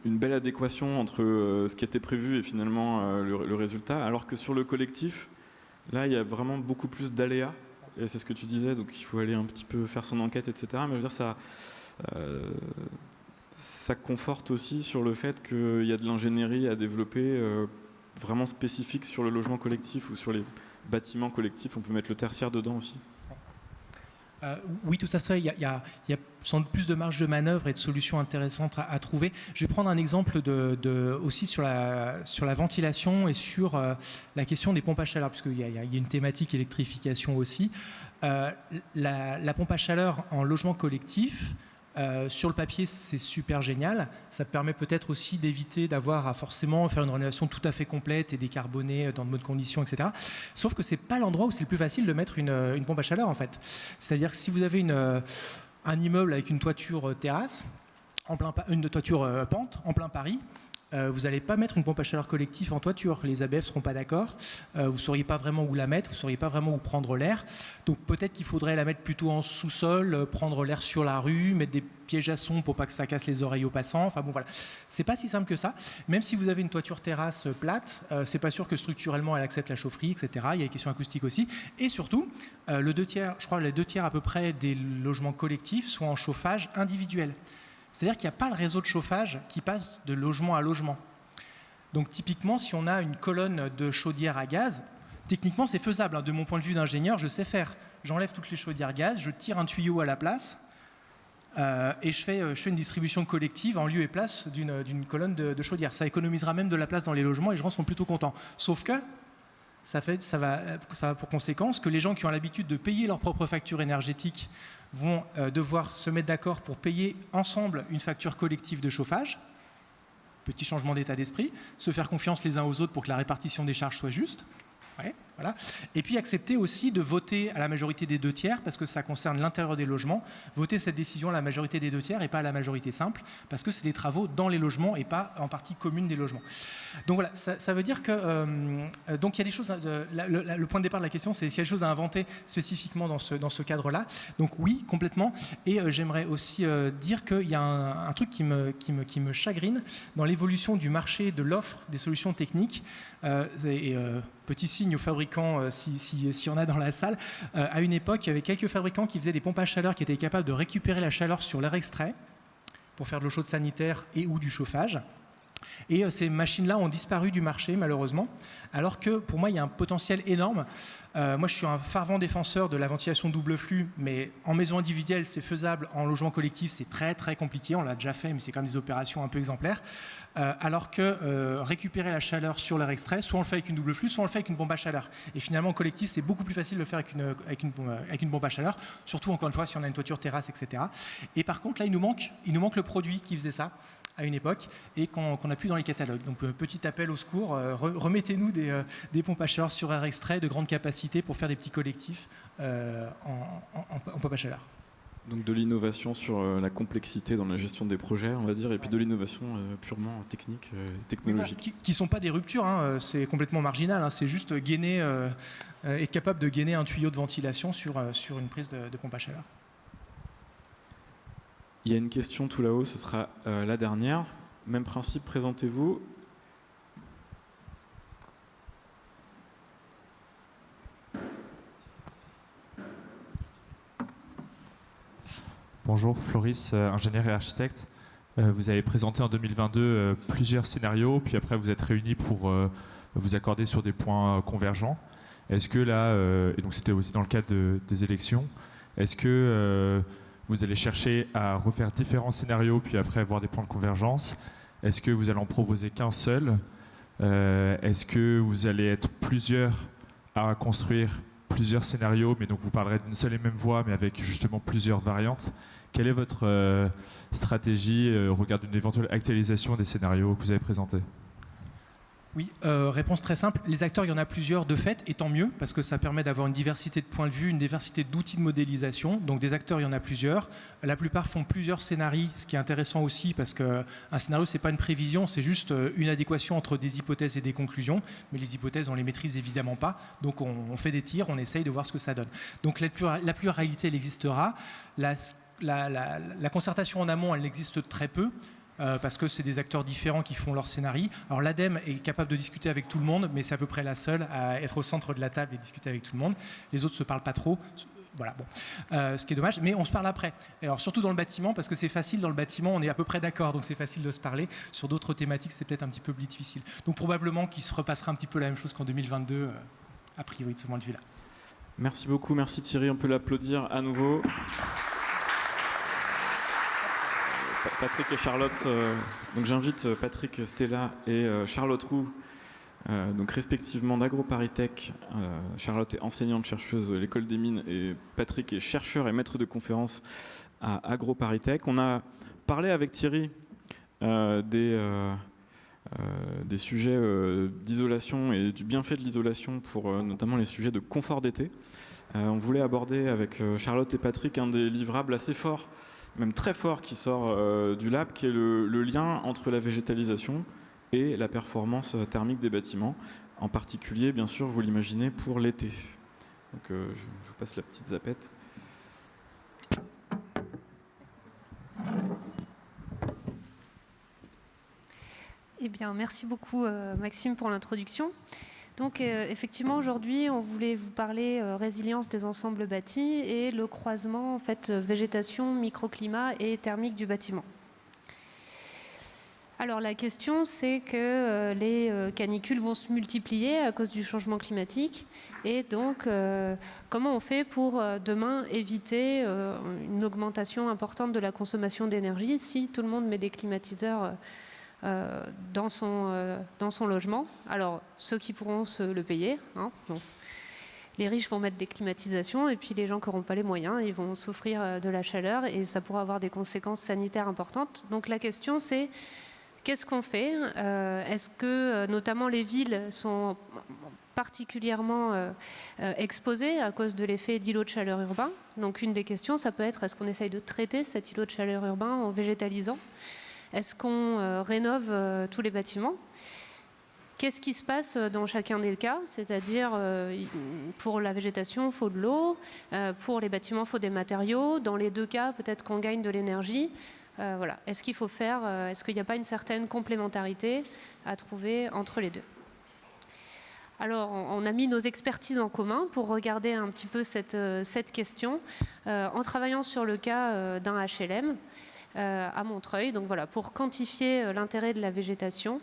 une belle adéquation entre ce qui était prévu et finalement le résultat, alors que sur le collectif, là, il y a vraiment beaucoup plus d'aléas, et c'est ce que tu disais, donc il faut aller un petit peu faire son enquête, etc. Mais je veux dire, ça conforte aussi sur le fait qu'il y a de l'ingénierie à développer vraiment spécifique sur le logement collectif ou sur les bâtiments collectifs. On peut mettre le tertiaire dedans aussi. Oui, tout à fait. Il y a sans doute plus de marge de manœuvre et de solutions intéressantes à trouver. Je vais prendre un exemple aussi sur la ventilation et sur la question des pompes à chaleur, puisqu'il y a une thématique électrification aussi. La pompe à chaleur en logement collectif, sur le papier, c'est super génial. Ça permet peut-être aussi d'éviter d'avoir à forcément faire une rénovation tout à fait complète et décarbonée dans de bonnes conditions, etc. Sauf que c'est pas l'endroit où c'est le plus facile de mettre une pompe à chaleur, en fait. C'est-à-dire que si vous avez un immeuble avec une toiture terrasse, une toiture pente, en plein Paris, vous n'allez pas mettre une pompe à chaleur collective en toiture. Les ABF ne seront pas d'accord. Vous ne sauriez pas vraiment où la mettre, vous ne sauriez pas vraiment où prendre l'air. Donc peut-être qu'il faudrait la mettre plutôt en sous-sol, prendre l'air sur la rue, mettre des pièges à son pour pas que ça casse les oreilles aux passants. Enfin bon, voilà. C'est pas si simple que ça. Même si vous avez une toiture terrasse plate, c'est pas sûr que structurellement elle accepte la chaufferie, etc. Il y a des questions acoustiques aussi. Et surtout, les 2 tiers à peu près des logements collectifs sont en chauffage individuel. C'est-à-dire qu'il n'y a pas le réseau de chauffage qui passe de logement à logement. Donc typiquement, si on a une colonne de chaudière à gaz, techniquement c'est faisable. De mon point de vue d'ingénieur, je sais faire. J'enlève toutes les chaudières gaz, je tire un tuyau à la place et je fais une distribution collective en lieu et place d'une colonne de chaudière. Ça économisera même de la place dans les logements et les gens seront plutôt contents. Sauf que ça va pour conséquence que les gens qui ont l'habitude de payer leur propre facture énergétique vont devoir se mettre d'accord pour payer ensemble une facture collective de chauffage. Petit changement d'état d'esprit, se faire confiance les uns aux autres pour que la répartition des charges soit juste. Ouais. Voilà. Et puis accepter aussi de voter à la majorité des 2/3, parce que ça concerne l'intérieur des logements, voter cette décision à la majorité des 2/3 et pas à la majorité simple, parce que c'est des travaux dans les logements et pas en partie commune des logements. Donc voilà, ça veut dire que donc il y a des choses. Le point de départ de la question, c'est s'il y a des choses à inventer spécifiquement dans ce cadre-là. Donc oui, complètement. Et j'aimerais aussi dire qu'il y a un truc qui me chagrine dans l'évolution du marché de l'offre des solutions techniques. Petit signe aux fabricants, s'il y en a dans la salle, à une époque, il y avait quelques fabricants qui faisaient des pompes à chaleur qui étaient capables de récupérer la chaleur sur l'air extrait pour faire de l'eau chaude sanitaire et ou du chauffage. Et ces machines-là ont disparu du marché, malheureusement, alors que pour moi, il y a un potentiel énorme. Moi, je suis un fervent défenseur de la ventilation double flux, mais en maison individuelle, c'est faisable. En logement collectif, c'est très, très compliqué. On l'a déjà fait, mais c'est quand même des opérations un peu exemplaires. Alors que récupérer la chaleur sur l'air extrait, soit on le fait avec une double flux, soit on le fait avec une pompe à chaleur. Et finalement, en collectif, c'est beaucoup plus facile de le faire avec une pompe à chaleur, surtout, encore une fois, si on a une toiture terrasse, etc. Et par contre, là, il nous manque le produit qui faisait ça à une époque et qu'on n'a plus dans les catalogues. Donc petit appel au secours, remettez-nous des pompes à chaleur sur air extrait de grande capacité pour faire des petits collectifs en pompe à chaleur. Donc de l'innovation sur la complexité dans la gestion des projets, on va dire, et puis de l'innovation purement technique, technologique. Qui ne sont pas des ruptures, hein, c'est complètement marginal, hein, c'est juste être capable de gainer un tuyau de ventilation sur une prise de pompe à chaleur. Il y a une question tout là-haut, ce sera la dernière. Même principe, présentez-vous. Bonjour, Floris, ingénieur et architecte. Vous avez présenté en 2022 plusieurs scénarios, puis après vous êtes réunis pour vous accorder sur des points convergents. Est-ce que là, et donc c'était aussi dans le cadre des élections, est-ce que vous allez chercher à refaire différents scénarios, puis après avoir des points de convergence? Est-ce que vous allez en proposer qu'un seul? Est-ce que vous allez être plusieurs à construire plusieurs scénarios, mais donc vous parlerez d'une seule et même voie, mais avec justement plusieurs variantes? Quelle est votre stratégie au regard d'une éventuelle actualisation des scénarios que vous avez présentés? Oui, réponse très simple. Les acteurs, il y en a plusieurs de fait, et tant mieux, parce que ça permet d'avoir une diversité de points de vue, une diversité d'outils de modélisation. Donc des acteurs, il y en a plusieurs. La plupart font plusieurs scénarios, ce qui est intéressant aussi, parce qu'un scénario, ce n'est pas une prévision, c'est juste une adéquation entre des hypothèses et des conclusions. Mais les hypothèses, on les maîtrise évidemment pas. Donc on fait des tirs, on essaye de voir ce que ça donne. Donc la pluralité, elle existera. La concertation en amont, elle existe très peu. Parce que c'est des acteurs différents qui font leur scénario. Alors l'ADEME est capable de discuter avec tout le monde, mais c'est à peu près la seule à être au centre de la table et discuter avec tout le monde. Les autres ne se parlent pas trop. Voilà, bon. Ce qui est dommage, mais on se parle après. Et alors surtout dans le bâtiment, parce que c'est facile dans le bâtiment, on est à peu près d'accord, donc c'est facile de se parler. Sur d'autres thématiques, c'est peut-être un petit peu plus difficile. Donc probablement qu'il se repassera un petit peu la même chose qu'en 2022, a priori de ce point de vue-là. Merci beaucoup, merci Thierry, on peut l'applaudir à nouveau. Patrick et Charlotte, donc j'invite Patrick Stella et Charlotte Roux, donc respectivement d'AgroParisTech. Charlotte est enseignante-chercheuse à l'école des mines et Patrick est chercheur et maître de conférence à AgroParisTech. On a parlé avec Thierry des sujets d'isolation et du bienfait de l'isolation pour notamment les sujets de confort d'été. On voulait aborder avec Charlotte et Patrick un des livrables assez forts, même très fort, qui sort du lab, qui est le lien entre la végétalisation et la performance thermique des bâtiments, en particulier, bien sûr, vous l'imaginez, pour l'été. Donc je vous passe la petite zapette. Eh bien, merci beaucoup Maxime pour l'introduction. Donc effectivement, aujourd'hui, on voulait vous parler résilience des ensembles bâtis et le croisement en fait, végétation, microclimat et thermique du bâtiment. Alors la question, c'est que les canicules vont se multiplier à cause du changement climatique. Et donc, comment on fait pour demain éviter une augmentation importante de la consommation d'énergie si tout le monde met des climatiseurs dans son logement? Alors, ceux qui pourront se le payer, hein, donc, les riches vont mettre des climatisations et puis les gens qui n'auront pas les moyens, ils vont s'offrir de la chaleur et ça pourra avoir des conséquences sanitaires importantes. Donc la question, c'est qu'est-ce qu'on fait? Est-ce que notamment les villes sont particulièrement exposés à cause de l'effet d'îlot de chaleur urbain. Donc une des questions, ça peut être est-ce qu'on essaye de traiter cet îlot de chaleur urbain en végétalisant? Est-ce qu'on rénove tous les bâtiments? Qu'est-ce qui se passe dans chacun des cas? C'est-à-dire, pour la végétation, il faut de l'eau, pour les bâtiments, il faut des matériaux. Dans les deux cas, peut-être qu'on gagne de l'énergie. Voilà. Est-ce qu'il faut faire, est-ce qu'il n'y a pas une certaine complémentarité à trouver entre les deux? Alors, on a mis nos expertises en commun pour regarder un petit peu cette question en travaillant sur le cas d'un HLM à Montreuil. Donc voilà, pour quantifier l'intérêt de la végétation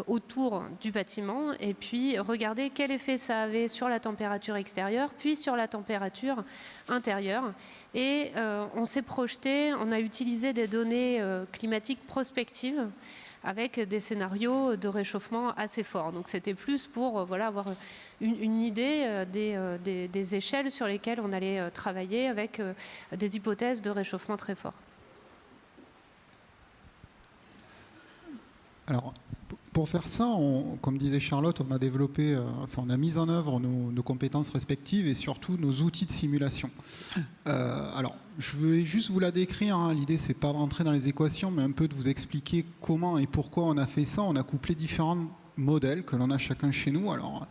autour du bâtiment et puis regarder quel effet ça avait sur la température extérieure puis sur la température intérieure. Et on s'est projeté, on a utilisé des données climatiques prospectives avec des scénarios de réchauffement assez forts. Donc c'était plus pour avoir une idée des échelles sur lesquelles on allait travailler avec des hypothèses de réchauffement très fort. Alors, pour faire ça, comme disait Charlotte, on a développé, on a mis en œuvre nos compétences respectives et surtout nos outils de simulation. Alors, je vais juste vous la décrire. Hein. L'idée, c'est pas de rentrer dans les équations, mais un peu de vous expliquer comment et pourquoi on a fait ça. On a couplé différents modèles que l'on a chacun chez nous. Alors,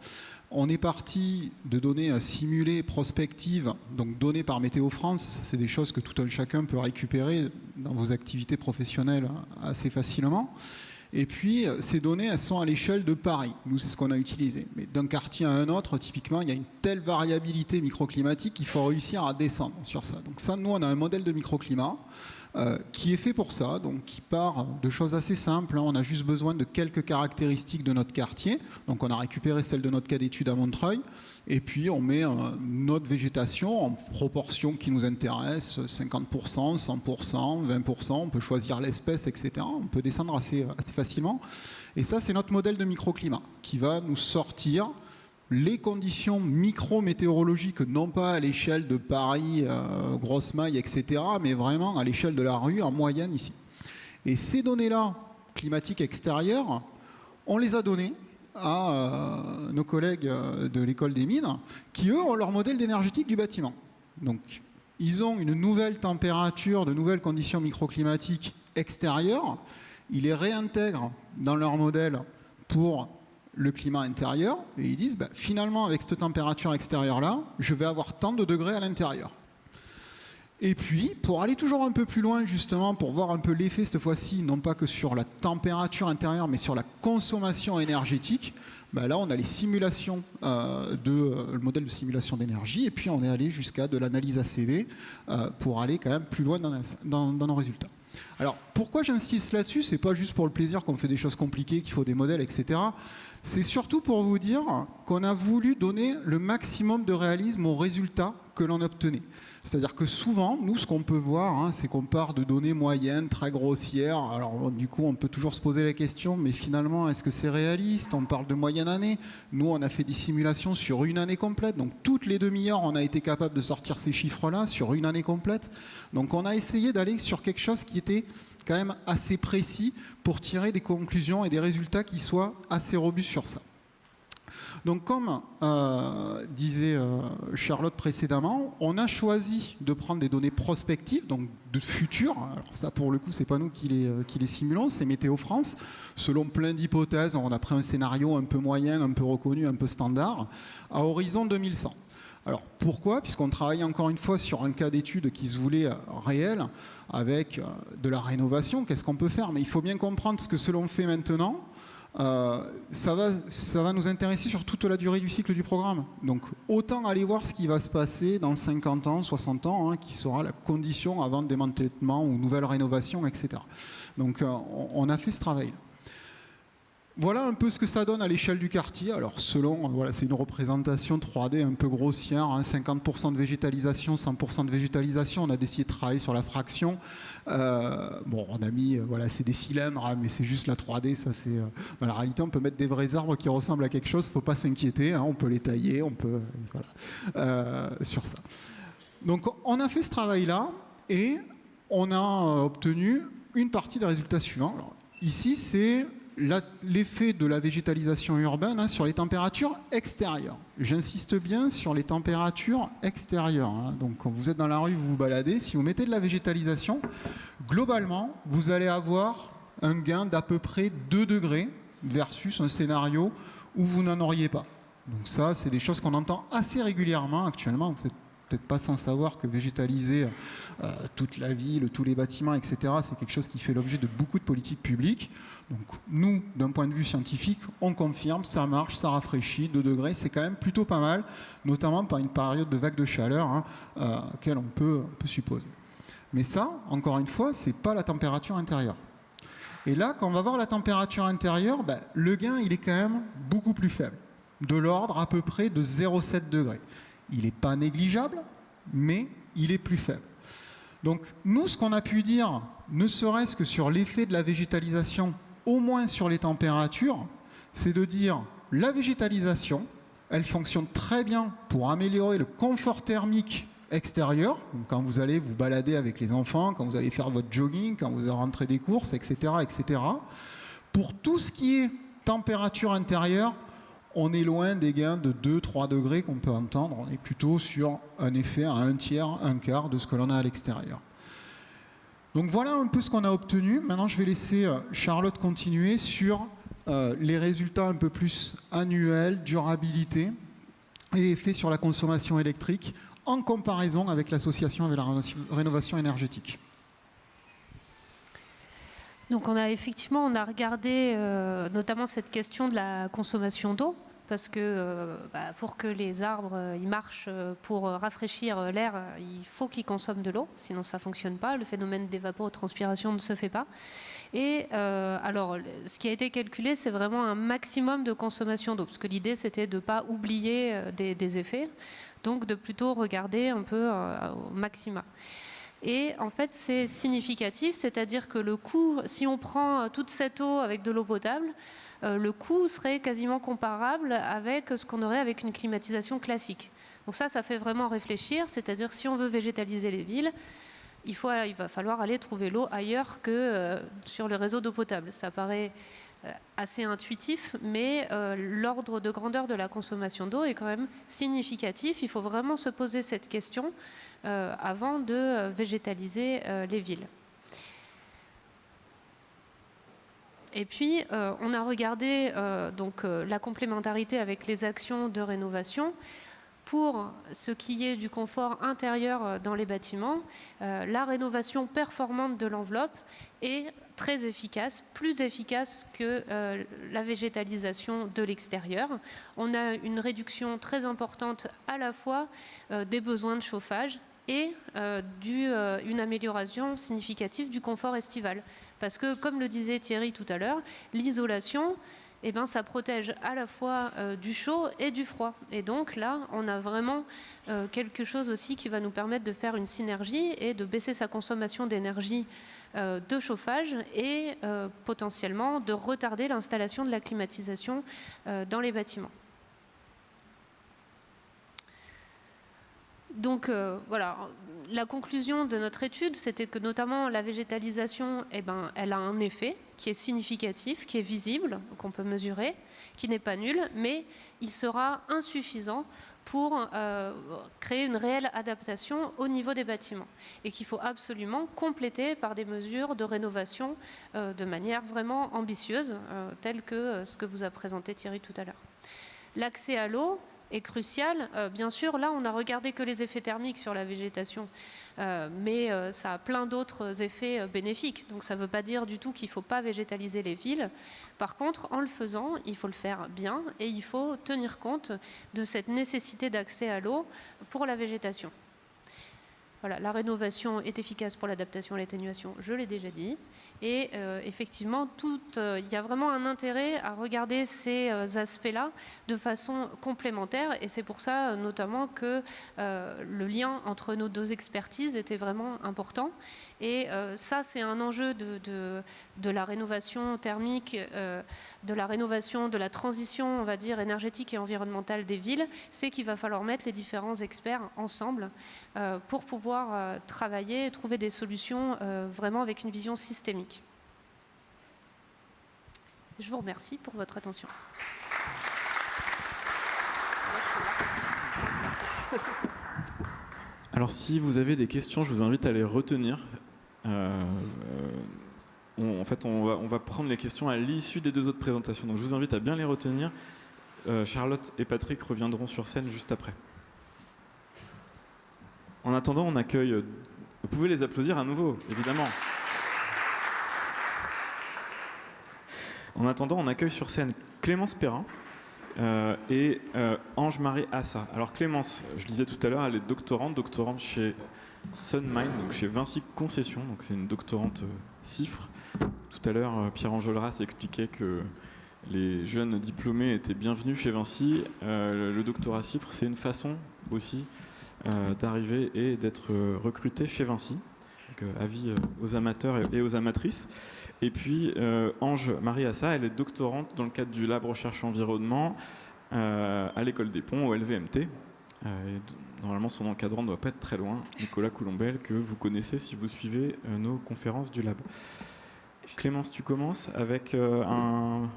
on est parti de données simulées prospectives, donc données par Météo France. C'est des choses que tout un chacun peut récupérer dans vos activités professionnelles assez facilement. Et puis, ces données, elles sont à l'échelle de Paris. Nous, c'est ce qu'on a utilisé. Mais d'un quartier à un autre, typiquement, il y a une telle variabilité microclimatique qu'il faut réussir à descendre sur ça. Donc ça, nous, on a un modèle de microclimat qui est fait pour ça, donc qui part de choses assez simples. Hein. On a juste besoin de quelques caractéristiques de notre quartier. Donc on a récupéré celle de notre cas d'étude à Montreuil. Et puis, on met notre végétation en proportion qui nous intéresse, 50%, 100%, 20%. On peut choisir l'espèce, etc. On peut descendre assez facilement. Et ça, c'est notre modèle de microclimat qui va nous sortir les conditions micro-météorologiques, non pas à l'échelle de Paris, grosse maille, etc., mais vraiment à l'échelle de la rue, en moyenne ici. Et ces données-là, climatiques extérieures, on les a données à nos collègues de l'école des mines, qui eux ont leur modèle énergétique du bâtiment. Donc, ils ont une nouvelle température, de nouvelles conditions microclimatiques extérieures, ils les réintègrent dans leur modèle pour le climat intérieur, et ils disent, finalement, avec cette température extérieure-là, je vais avoir tant de degrés à l'intérieur. Et puis, pour aller toujours un peu plus loin, justement, pour voir un peu l'effet cette fois-ci, non pas que sur la température intérieure, mais sur la consommation énergétique, là, on a les simulations, le modèle de simulation d'énergie, et puis on est allé jusqu'à de l'analyse ACV pour aller quand même plus loin dans nos résultats. Alors, pourquoi j'insiste là-dessus? C'est pas juste pour le plaisir qu'on fait des choses compliquées, qu'il faut des modèles, etc. C'est surtout pour vous dire qu'on a voulu donner le maximum de réalisme aux résultats que l'on obtenait. C'est-à-dire que souvent, nous, ce qu'on peut voir, c'est qu'on part de données moyennes, très grossières. Alors, du coup, on peut toujours se poser la question, mais finalement, est-ce que c'est réaliste? On parle de moyenne année. Nous, on a fait des simulations sur une année complète. Donc, toutes les demi-heures, on a été capable de sortir ces chiffres-là sur une année complète. Donc, on a essayé d'aller sur quelque chose qui était quand même assez précis pour tirer des conclusions et des résultats qui soient assez robustes sur ça. Donc, comme disait Charlotte précédemment, on a choisi de prendre des données prospectives, donc de futur. Alors ça, pour le coup, c'est pas nous qui les simulons, c'est Météo France. Selon plein d'hypothèses, on a pris un scénario un peu moyen, un peu reconnu, un peu standard, à horizon 2100. Alors pourquoi? Puisqu'on travaille encore une fois sur un cas d'étude qui se voulait réel, avec de la rénovation. Qu'est-ce qu'on peut faire? Mais il faut bien comprendre ce que l'on fait maintenant. Ça va nous intéresser sur toute la durée du cycle du programme. Donc autant aller voir ce qui va se passer dans 50 ans, 60 ans, qui sera la condition avant démantèlement ou nouvelle rénovation, etc. Donc on a fait ce travail-là. Voilà un peu ce que ça donne à l'échelle du quartier. Alors c'est une représentation 3D un peu grossière, 50% de végétalisation, 100% de végétalisation. On a décidé de travailler sur la fraction. On a mis, c'est des cylindres, mais c'est juste la 3D. Ça, c'est, dans la réalité, on peut mettre des vrais arbres qui ressemblent à quelque chose. Il ne faut pas s'inquiéter. On peut les tailler, on peut, sur ça. Donc, on a fait ce travail-là et on a obtenu une partie des résultats suivants. Alors, ici, c'est l'effet de la végétalisation urbaine hein, sur les températures extérieures. J'insiste bien sur les températures extérieures. Hein. Donc quand vous êtes dans la rue, vous vous baladez, si vous mettez de la végétalisation, globalement, vous allez avoir un gain d'à peu près 2 degrés versus un scénario où vous n'en auriez pas. Donc ça, c'est des choses qu'on entend assez régulièrement actuellement. Vous n'êtes peut-être pas sans savoir que végétaliser toute la ville, tous les bâtiments, etc., c'est quelque chose qui fait l'objet de beaucoup de politiques publiques. Donc nous, d'un point de vue scientifique, on confirme, ça marche, ça rafraîchit, 2 degrés, c'est quand même plutôt pas mal, notamment par une période de vague de chaleur hein, laquelle on peut supposer. Mais ça, encore une fois, c'est pas la température intérieure. Et là, quand on va voir la température intérieure, ben, le gain, il est quand même beaucoup plus faible, de l'ordre à peu près de 0,7 degrés. Il n'est pas négligeable, mais il est plus faible. Donc nous, ce qu'on a pu dire, ne serait-ce que sur l'effet de la végétalisation, au moins sur les températures, c'est de dire la végétalisation, elle fonctionne très bien pour améliorer le confort thermique extérieur, donc quand vous allez vous balader avec les enfants, quand vous allez faire votre jogging, quand vous rentrez des courses, etc., etc. Pour tout ce qui est température intérieure, on est loin des gains de 2-3 degrés qu'on peut entendre. On est plutôt sur un effet à 1/3, 1/4 de ce que l'on a à l'extérieur. Donc voilà un peu ce qu'on a obtenu. Maintenant, je vais laisser Charlotte continuer sur les résultats un peu plus annuels, durabilité et effets sur la consommation électrique en comparaison avec l'association avec la rénovation énergétique. Donc on a regardé notamment cette question de la consommation d'eau, parce que pour que les arbres ils marchent pour rafraîchir l'air, il faut qu'ils consomment de l'eau, sinon ça ne fonctionne pas, le phénomène d'évapotranspiration ne se fait pas. Et alors, ce qui a été calculé, c'est vraiment un maximum de consommation d'eau, parce que l'idée c'était de ne pas oublier des effets, donc de plutôt regarder un peu au maxima. Et en fait, c'est significatif, c'est-à-dire que le coût, si on prend toute cette eau avec de l'eau potable, le coût serait quasiment comparable avec ce qu'on aurait avec une climatisation classique. Donc ça fait vraiment réfléchir, c'est-à-dire si on veut végétaliser les villes, il va falloir aller trouver l'eau ailleurs que sur le réseau d'eau potable. Ça paraît assez intuitif, mais l'ordre de grandeur de la consommation d'eau est quand même significatif. Il faut vraiment se poser cette question avant de végétaliser les villes. Et puis, on a regardé la complémentarité avec les actions de rénovation. Pour ce qui est du confort intérieur dans les bâtiments, la rénovation performante de l'enveloppe est très efficace, plus efficace que la végétalisation de l'extérieur. On a une réduction très importante à la fois des besoins de chauffage et une amélioration significative du confort estival. Parce que, comme le disait Thierry tout à l'heure, l'isolation, ça protège à la fois du chaud et du froid. Et donc là, on a vraiment quelque chose aussi qui va nous permettre de faire une synergie et de baisser sa consommation d'énergie de chauffage et potentiellement de retarder l'installation de la climatisation dans les bâtiments. Donc voilà, la conclusion de notre étude, c'était que notamment la végétalisation, elle a un effet qui est significatif, qui est visible, qu'on peut mesurer, qui n'est pas nul, mais il sera insuffisant pour créer une réelle adaptation au niveau des bâtiments et qu'il faut absolument compléter par des mesures de rénovation de manière vraiment ambitieuse, telles que ce que vous a présenté Thierry tout à l'heure. L'accès à l'eau est crucial. Bien sûr, là, on n'a regardé que les effets thermiques sur la végétation, mais ça a plein d'autres effets bénéfiques. Donc ça ne veut pas dire du tout qu'il ne faut pas végétaliser les villes. Par contre, en le faisant, il faut le faire bien et il faut tenir compte de cette nécessité d'accès à l'eau pour la végétation. Voilà, la rénovation est efficace pour l'adaptation à l'atténuation, je l'ai déjà dit. Et effectivement, il y a vraiment un intérêt à regarder ces aspects-là de façon complémentaire. Et c'est pour ça, notamment, que le lien entre nos deux expertises était vraiment important. Et ça, c'est un enjeu de la rénovation thermique, de la rénovation, de la transition, on va dire, énergétique et environnementale des villes. C'est qu'il va falloir mettre les différents experts ensemble pour pouvoir travailler et trouver des solutions vraiment avec une vision systémique. Je vous remercie pour votre attention. Alors si vous avez des questions, je vous invite à les retenir. On va prendre les questions à l'issue des 2 autres présentations. Donc je vous invite à bien les retenir. Charlotte et Patrick reviendront sur scène juste après. En attendant, on accueille... Vous pouvez les applaudir à nouveau, évidemment. En attendant, on accueille sur scène Clémence Perrin et Ange-Marie Assa. Alors Clémence, je disais tout à l'heure, elle est doctorante chez Sunmind, donc chez Vinci Concessions, donc c'est une doctorante CIFRE. Tout à l'heure, Pierre Enjolras expliquait que les jeunes diplômés étaient bienvenus chez Vinci. Le doctorat CIFRE, c'est une façon aussi d'arriver et d'être recruté chez Vinci. Donc, avis aux amateurs et aux amatrices. Et puis Ange-Marie Assa, elle est doctorante dans le cadre du Lab Recherche Environnement à l'École des Ponts, au LVMT. Normalement, son encadrant ne doit pas être très loin, Nicolas Coulombel, que vous connaissez si vous suivez nos conférences du Lab. Clémence, tu commences avec un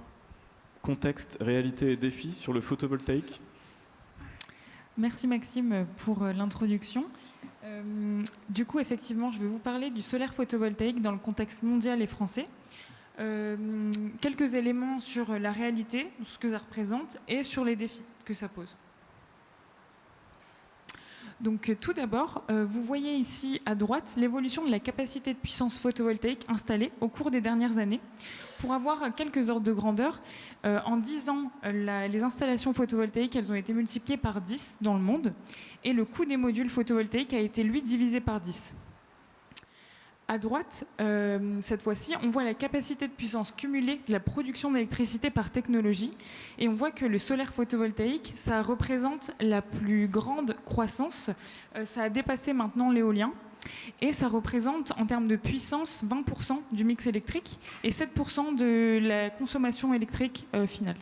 contexte, réalité et défi sur le photovoltaïque. Merci Maxime pour l'introduction. Du coup, effectivement, je vais vous parler du solaire photovoltaïque dans le contexte mondial et français. Quelques éléments sur la réalité, ce que ça représente, et sur les défis que ça pose. Donc tout d'abord, vous voyez ici à droite l'évolution de la capacité de puissance photovoltaïque installée au cours des dernières années. Pour avoir quelques ordres de grandeur, en 10 ans, les installations photovoltaïques elles ont été multipliées par 10 dans le monde et le coût des modules photovoltaïques a été, lui, divisé par 10. À droite, cette fois-ci, on voit la capacité de puissance cumulée de la production d'électricité par technologie et on voit que le solaire photovoltaïque, ça représente la plus grande croissance. Ça a dépassé maintenant l'éolien et ça représente en termes de puissance 20% du mix électrique et 7% de la consommation électrique finale.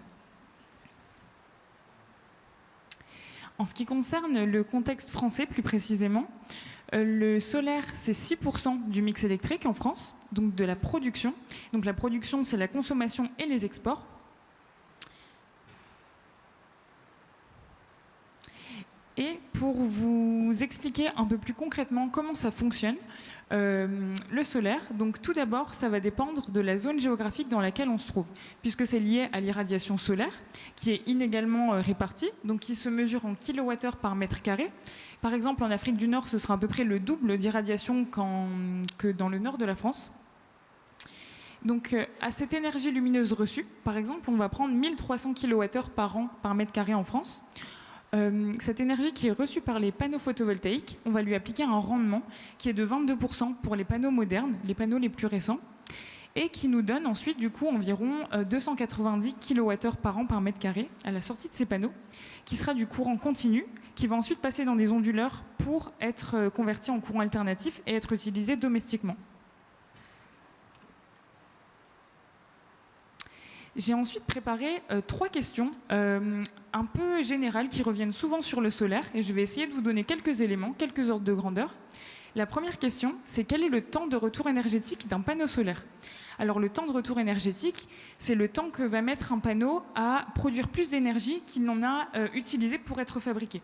En ce qui concerne le contexte français plus précisément, le solaire, c'est 6% du mix électrique en France, donc de la production. Donc la production, c'est la consommation et les exports. Et pour vous expliquer un peu plus concrètement comment ça fonctionne, le solaire, donc tout d'abord, ça va dépendre de la zone géographique dans laquelle on se trouve, puisque c'est lié à l'irradiation solaire, qui est inégalement répartie, donc qui se mesure en kilowattheures par mètre carré. Par exemple, en Afrique du Nord, ce sera à peu près le double d'irradiation que dans le nord de la France. Donc, à cette énergie lumineuse reçue, par exemple, on va prendre 1300 kWh par an par mètre carré en France. Cette énergie qui est reçue par les panneaux photovoltaïques, on va lui appliquer un rendement qui est de 22% pour les panneaux modernes, les panneaux les plus récents, et qui nous donne ensuite du coup environ 290 kWh par an par mètre carré à la sortie de ces panneaux, qui sera du courant continu, qui va ensuite passer dans des onduleurs pour être converti en courant alternatif et être utilisé domestiquement. J'ai ensuite préparé 3 questions un peu générales qui reviennent souvent sur le solaire et je vais essayer de vous donner quelques éléments, quelques ordres de grandeur. La première question, c'est quel est le temps de retour énergétique d'un panneau solaire ? Alors le temps de retour énergétique, c'est le temps que va mettre un panneau à produire plus d'énergie qu'il n'en a utilisé pour être fabriqué.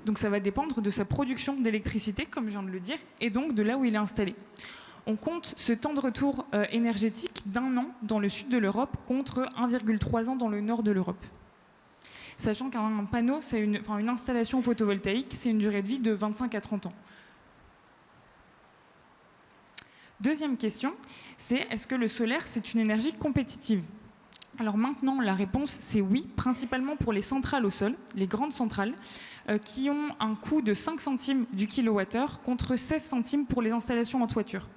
Donc ça va dépendre de sa production d'électricité, comme je viens de le dire, et donc de là où il est installé. On compte ce temps de retour énergétique d'1 an dans le sud de l'Europe contre 1,3 ans dans le nord de l'Europe. Sachant qu'un panneau, c'est une installation photovoltaïque, c'est une durée de vie de 25 à 30 ans. Deuxième question, c'est est-ce que le solaire, c'est une énergie compétitive ? Alors maintenant, la réponse, c'est oui, principalement pour les centrales au sol, les grandes centrales, qui ont un coût de 5 centimes du kilowattheure contre 16 centimes pour les installations en toiture.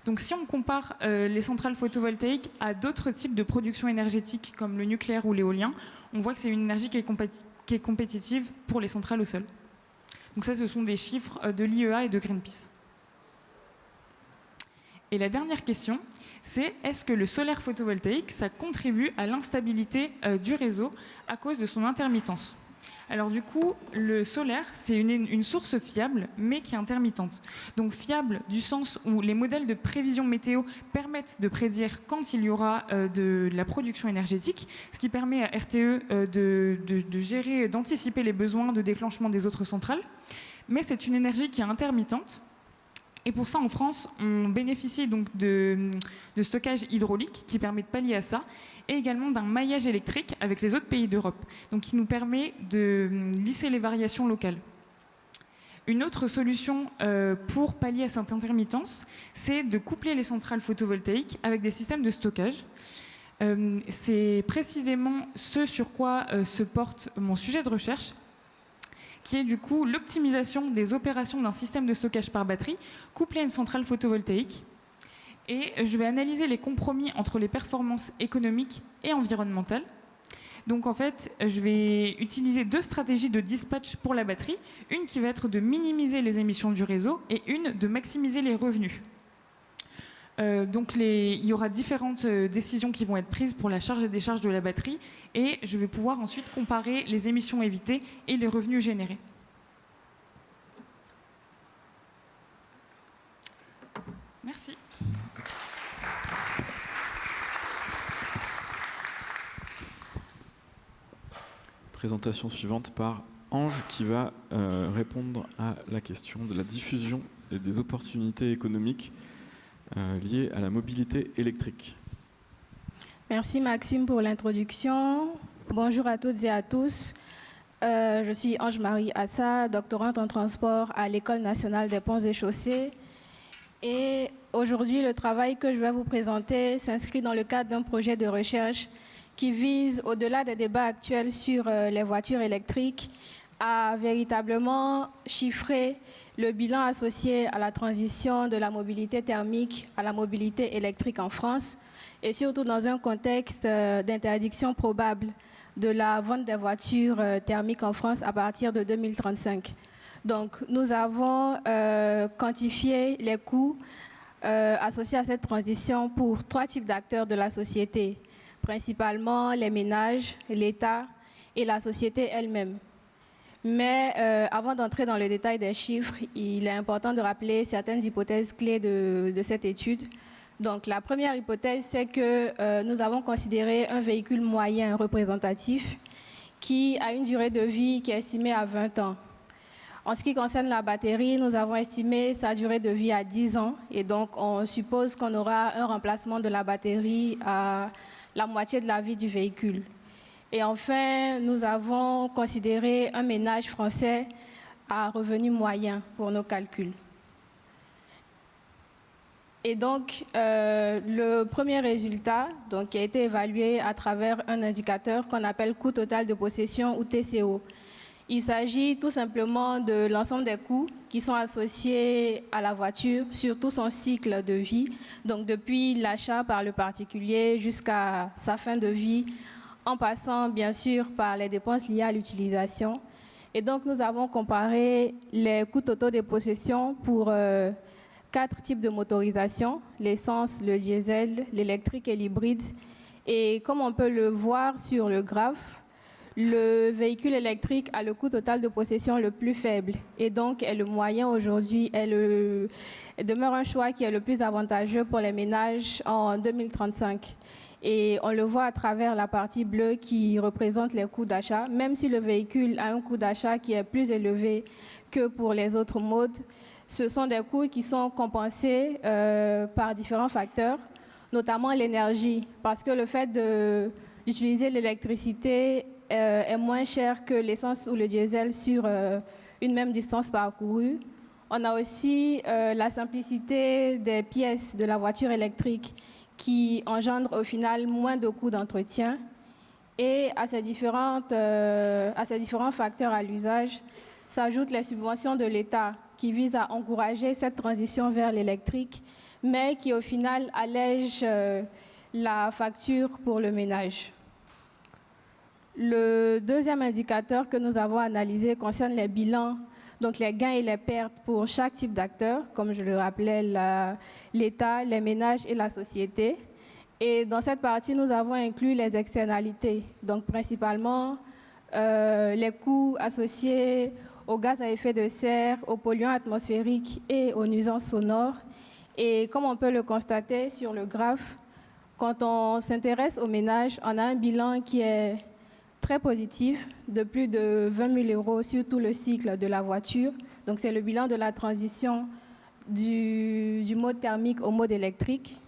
Donc si on compare les centrales photovoltaïques à d'autres types de production énergétique comme le nucléaire ou l'éolien, on voit que c'est une énergie qui est compétitive pour les centrales au sol. Donc ça, ce sont des chiffres de l'IEA et de Greenpeace. Et la dernière question, c'est est-ce que le solaire photovoltaïque, ça contribue à l'instabilité du réseau à cause de son intermittence ? Alors du coup, le solaire, c'est une source fiable, mais qui est intermittente. Donc fiable du sens où les modèles de prévision météo permettent de prédire quand il y aura de la production énergétique, ce qui permet à RTE de gérer, d'anticiper les besoins de déclenchement des autres centrales. Mais c'est une énergie qui est intermittente. Et pour ça, en France, on bénéficie donc de stockage hydraulique qui permet de pallier à ça, et également d'un maillage électrique avec les autres pays d'Europe, donc qui nous permet de lisser les variations locales. Une autre solution pour pallier à cette intermittence, c'est de coupler les centrales photovoltaïques avec des systèmes de stockage. C'est précisément ce sur quoi se porte mon sujet de recherche, qui est du coup l'optimisation des opérations d'un système de stockage par batterie couplé à une centrale photovoltaïque. Et je vais analyser les compromis entre les performances économiques et environnementales. Donc en fait, je vais utiliser 2 stratégies de dispatch pour la batterie, une qui va être de minimiser les émissions du réseau et une de maximiser les revenus. Donc il y aura différentes décisions qui vont être prises pour la charge et décharge de la batterie, et je vais pouvoir ensuite comparer les émissions évitées et les revenus générés. Merci. Présentation suivante par Ange qui va répondre à la question de la diffusion et des opportunités économiques liées à la mobilité électrique. Merci Maxime pour l'introduction. Bonjour à toutes et à tous. Je suis Ange-Marie Assa, doctorante en transport à l'École nationale des ponts et chaussées. Et aujourd'hui, le travail que je vais vous présenter s'inscrit dans le cadre d'un projet de recherche qui vise, au-delà des débats actuels sur les voitures électriques, à véritablement chiffrer le bilan associé à la transition de la mobilité thermique à la mobilité électrique en France, et surtout dans un contexte d'interdiction probable de la vente des voitures thermiques en France à partir de 2035. Donc, nous avons quantifié les coûts associés à cette transition pour 3 types d'acteurs de la société, principalement les ménages, l'État et la société elle-même. Mais avant d'entrer dans le détail des chiffres, il est important de rappeler certaines hypothèses clés de cette étude. Donc, la première hypothèse, c'est que nous avons considéré un véhicule moyen représentatif qui a une durée de vie qui est estimée à 20 ans. En ce qui concerne la batterie, nous avons estimé sa durée de vie à 10 ans, et donc on suppose qu'on aura un remplacement de la batterie à la moitié de la vie du véhicule. Et enfin, nous avons considéré un ménage français à revenu moyen pour nos calculs. Et donc, le premier résultat qui a été évalué à travers un indicateur qu'on appelle coût total de possession ou TCO. Il s'agit tout simplement de l'ensemble des coûts qui sont associés à la voiture sur tout son cycle de vie, donc depuis l'achat par le particulier jusqu'à sa fin de vie, en passant bien sûr par les dépenses liées à l'utilisation. Et donc nous avons comparé les coûts totaux des possessions pour 4 types de motorisation, l'essence, le diesel, l'électrique et l'hybride. Et comme on peut le voir sur le graphe, le véhicule électrique a le coût total de possession le plus faible, et donc est le moyen aujourd'hui, demeure un choix qui est le plus avantageux pour les ménages en 2035. Et on le voit à travers la partie bleue qui représente les coûts d'achat. Même si le véhicule a un coût d'achat qui est plus élevé que pour les autres modes, ce sont des coûts qui sont compensés par différents facteurs, notamment l'énergie, parce que le fait d'utiliser l'électricité est moins cher que l'essence ou le diesel sur une même distance parcourue. On a aussi la simplicité des pièces de la voiture électrique qui engendre au final moins de coûts d'entretien. Et à ces différents facteurs à l'usage s'ajoutent les subventions de l'État qui visent à encourager cette transition vers l'électrique, mais qui au final allègent la facture pour le ménage. Le deuxième indicateur que nous avons analysé concerne les bilans, donc les gains et les pertes pour chaque type d'acteur, comme je le rappelais, l'État, les ménages et la société. Et dans cette partie, nous avons inclus les externalités, donc principalement les coûts associés aux gaz à effet de serre, aux polluants atmosphériques et aux nuisances sonores. Et comme on peut le constater sur le graphe, quand on s'intéresse aux ménages, on a un bilan qui est très positif, de plus de 20 000 € sur tout le cycle de la voiture. Donc c'est le bilan de la transition du mode thermique au mode électrique.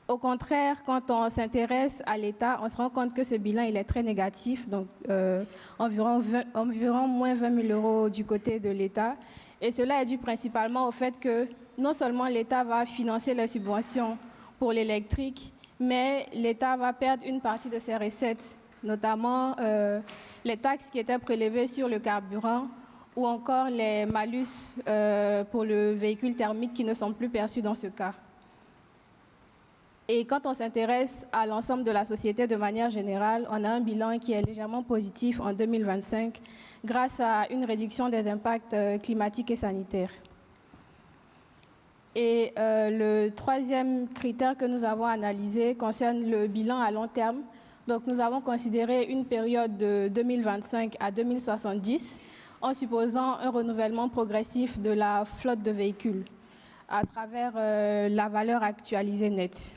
Au contraire, quand on s'intéresse à l'État, on se rend compte que ce bilan il est très négatif, donc environ moins 20 000 € du côté de l'État. Et cela est dû principalement au fait que non seulement l'État va financer les subventions pour l'électrique, mais l'État va perdre une partie de ses recettes, notamment les taxes qui étaient prélevées sur le carburant ou encore les malus pour le véhicule thermique qui ne sont plus perçus dans ce cas. Et quand on s'intéresse à l'ensemble de la société de manière générale, on a un bilan qui est légèrement positif en 2025 grâce à une réduction des impacts climatiques et sanitaires. Et le troisième critère que nous avons analysé concerne le bilan à long terme. Donc nous avons considéré une période de 2025 à 2070 en supposant un renouvellement progressif de la flotte de véhicules à travers la valeur actualisée nette.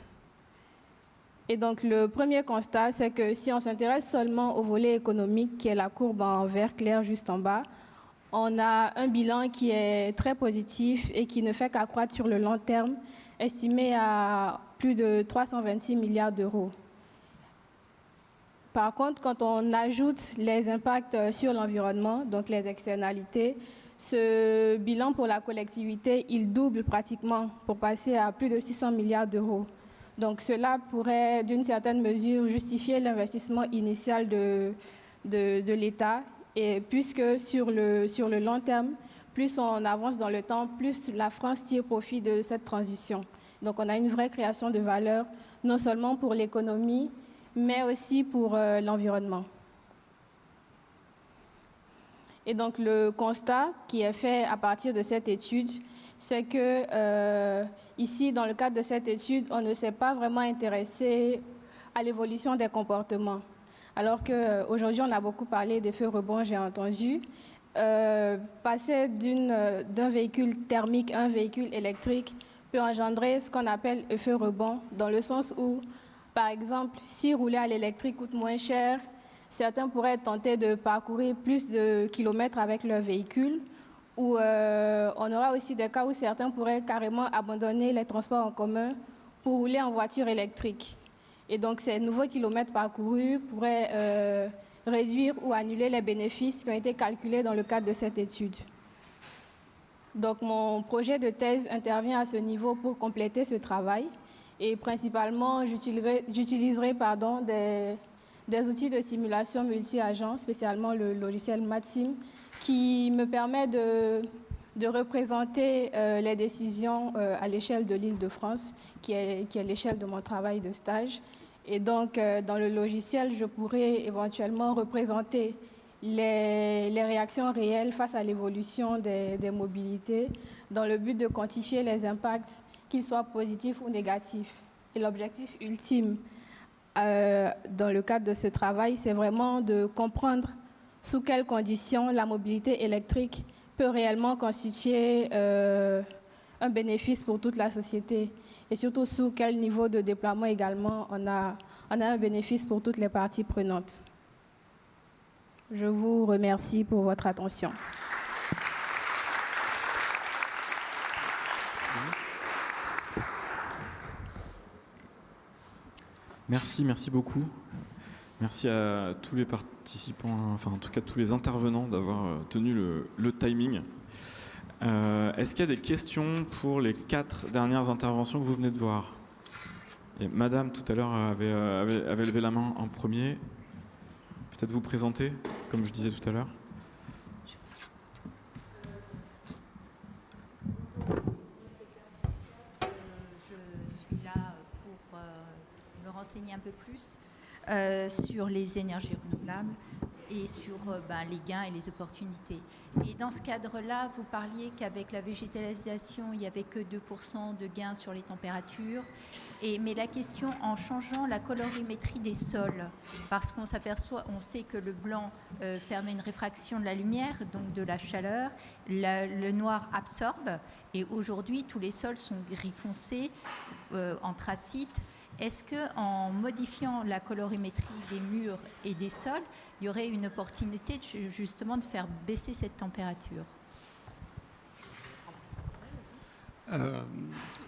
Et donc le premier constat, c'est que si on s'intéresse seulement au volet économique, qui est la courbe en vert clair juste en bas, on a un bilan qui est très positif et qui ne fait qu'accroître sur le long terme, estimé à plus de 326 milliards d'euros. Par contre, quand on ajoute les impacts sur l'environnement, donc les externalités, ce bilan pour la collectivité, il double pratiquement pour passer à plus de 600 milliards d'euros. Donc cela pourrait, d'une certaine mesure, justifier l'investissement initial de l'État. Et puisque sur le long terme, plus on avance dans le temps, plus la France tire profit de cette transition. Donc on a une vraie création de valeur, non seulement pour l'économie, mais aussi pour l'environnement. Et donc le constat qui est fait à partir de cette étude, c'est que ici, dans le cadre de cette étude, on ne s'est pas vraiment intéressé à l'évolution des comportements. Alors qu'aujourd'hui, on a beaucoup parlé d'effets rebonds, j'ai entendu. Passer d'un véhicule thermique à un véhicule électrique peut engendrer ce qu'on appelle effet rebond, dans le sens où, par exemple, si rouler à l'électrique coûte moins cher, certains pourraient tenter de parcourir plus de kilomètres avec leur véhicule, ou on aura aussi des cas où certains pourraient carrément abandonner les transports en commun pour rouler en voiture électrique. Et donc ces nouveaux kilomètres parcourus pourraient réduire ou annuler les bénéfices qui ont été calculés dans le cadre de cette étude. Donc mon projet de thèse intervient à ce niveau pour compléter ce travail. Et principalement, j'utiliserai des outils de simulation multi-agents, spécialement le logiciel MATSIM, qui me permet de représenter les décisions à l'échelle de l'Île-de-France, qui est l'échelle de mon travail de stage. Et donc, dans le logiciel, je pourrais éventuellement représenter les réactions réelles face à l'évolution des mobilités, dans le but de quantifier les impacts, qu'ils soient positifs ou négatifs. Et l'objectif ultime dans le cadre de ce travail, c'est vraiment de comprendre sous quelles conditions la mobilité électrique peut réellement constituer un bénéfice pour toute la société et surtout sous quel niveau de déploiement également on a un bénéfice pour toutes les parties prenantes. Je vous remercie pour votre attention. Merci beaucoup. Merci à tous les participants, enfin en tout cas tous les intervenants d'avoir tenu le timing. Est-ce qu'il y a des questions pour les 4 dernières interventions que vous venez de voir? Et Madame, tout à l'heure, avait levé la main en premier. Peut-être vous présenter, comme je disais tout à l'heure. Je suis là pour me renseigner un peu plus sur les énergies renouvelables. et sur les gains et les opportunités. Et dans ce cadre-là, vous parliez qu'avec la végétalisation, il n'y avait que 2% de gains sur les températures. Mais la question, en changeant la colorimétrie des sols, parce qu'on s'aperçoit, on sait que le blanc permet une réfraction de la lumière, donc de la chaleur, le noir absorbe, et aujourd'hui, tous les sols sont gris foncé, anthracite. Est-ce qu'en modifiant la colorimétrie des murs et des sols, il y aurait une opportunité justement de faire baisser cette température ?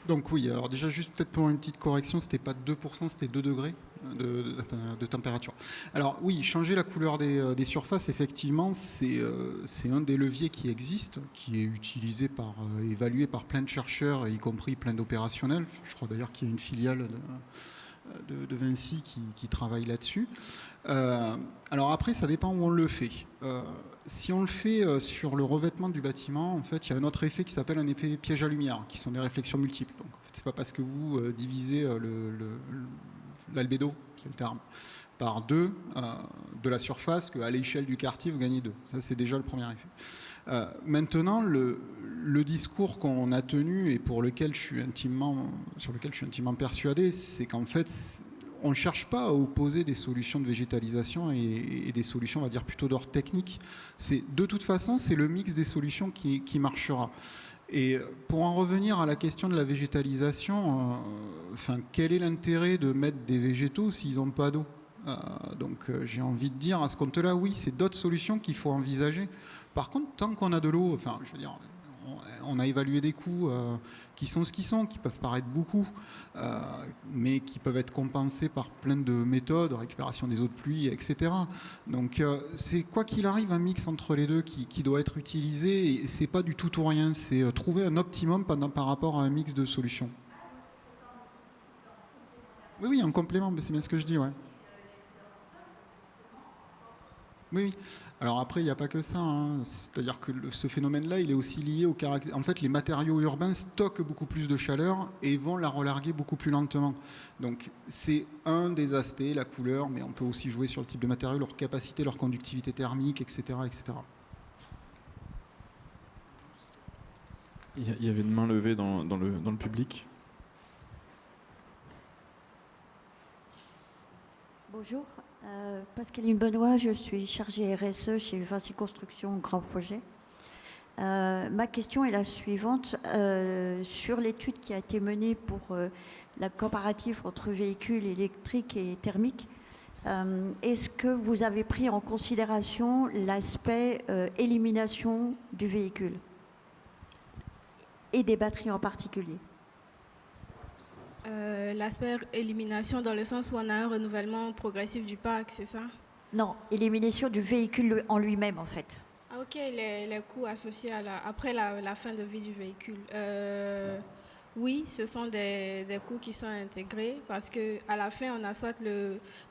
Donc oui, alors déjà juste peut-être pour une petite correction, c'était pas 2%, c'était 2 degrés de température. Alors oui, changer la couleur des surfaces, effectivement, c'est un des leviers qui existe, qui est utilisé évalué par plein de chercheurs, y compris plein d'opérationnels. Je crois d'ailleurs qu'il y a une filiale de Vinci qui travaille là-dessus. Alors après, ça dépend où on le fait. Si on le fait sur le revêtement du bâtiment, en fait, il y a un autre effet qui s'appelle un effet piège à lumière, qui sont des réflexions multiples. Donc, en fait, c'est pas parce que vous divisez l'albédo, c'est le terme, par 2 de la surface qu'à l'échelle du quartier, vous gagnez 2. Ça, c'est déjà le premier effet. Maintenant, le discours qu'on a tenu et sur lequel je suis intimement persuadé, c'est qu'en fait, on ne cherche pas à opposer des solutions de végétalisation et des solutions, on va dire, plutôt d'ordre technique. De toute façon, c'est le mix des solutions qui marchera. Et pour en revenir à la question de la végétalisation, quel est l'intérêt de mettre des végétaux s'ils n'ont pas d'eau ? Donc j'ai envie de dire à ce compte-là, oui, c'est d'autres solutions qu'il faut envisager. Par contre, tant qu'on a de l'eau, je veux dire, on a évalué des coûts qui sont ce qu'ils sont, qui peuvent paraître beaucoup, mais qui peuvent être compensés par plein de méthodes, récupération des eaux de pluie, etc. Donc c'est quoi qu'il arrive un mix entre les deux qui doit être utilisé, et c'est pas du tout ou rien, c'est trouver un optimum par rapport à un mix de solutions. Oui, en complément, mais c'est bien ce que je dis, ouais. Oui. Alors après, il n'y a pas que ça. C'est-à-dire que ce phénomène-là, il est aussi lié au caractère. En fait, les matériaux urbains stockent beaucoup plus de chaleur et vont la relarguer beaucoup plus lentement. Donc, c'est un des aspects, la couleur, mais on peut aussi jouer sur le type de matériaux, leur capacité, leur conductivité thermique, etc., etc. Il y avait une main levée dans le public. Bonjour. Pascaline Benoît, je suis chargée RSE chez Vinci Construction Grand Projet. Ma question est la suivante. Sur l'étude qui a été menée pour la comparatif entre véhicules électriques et thermiques, est-ce que vous avez pris en considération l'aspect élimination du véhicule et des batteries en particulier ? L'aspect élimination dans le sens où on a un renouvellement progressif du parc, c'est ça? Non, élimination du véhicule en lui-même, en fait. Ah, ok, les coûts associés après la fin de vie du véhicule. Oui, ce sont des coûts qui sont intégrés parce qu'à la fin, on a soit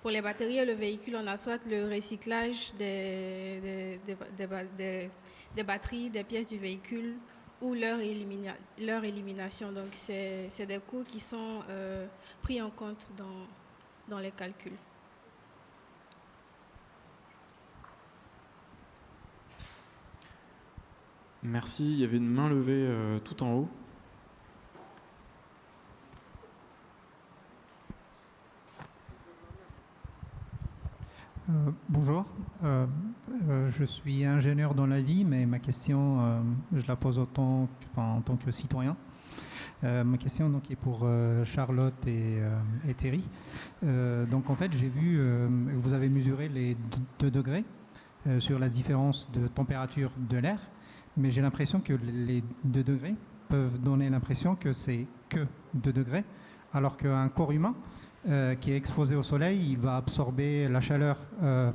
pour les batteries et le véhicule, on a soit le recyclage des batteries, des pièces du véhicule, ou leur élimination. Donc, c'est des coûts qui sont pris en compte dans les calculs. Merci. Il y avait une main levée tout en haut. Bonjour, je suis ingénieur dans la vie, mais ma question, je la pose en tant que citoyen. Ma question donc, est pour Charlotte et Thierry. Donc en fait, j'ai vu que vous avez mesuré les 2 degrés sur la différence de température de l'air, mais j'ai l'impression que les 2 degrés peuvent donner l'impression que c'est que 2 degrés, alors qu'un corps humain qui est exposé au soleil, il va absorber la chaleur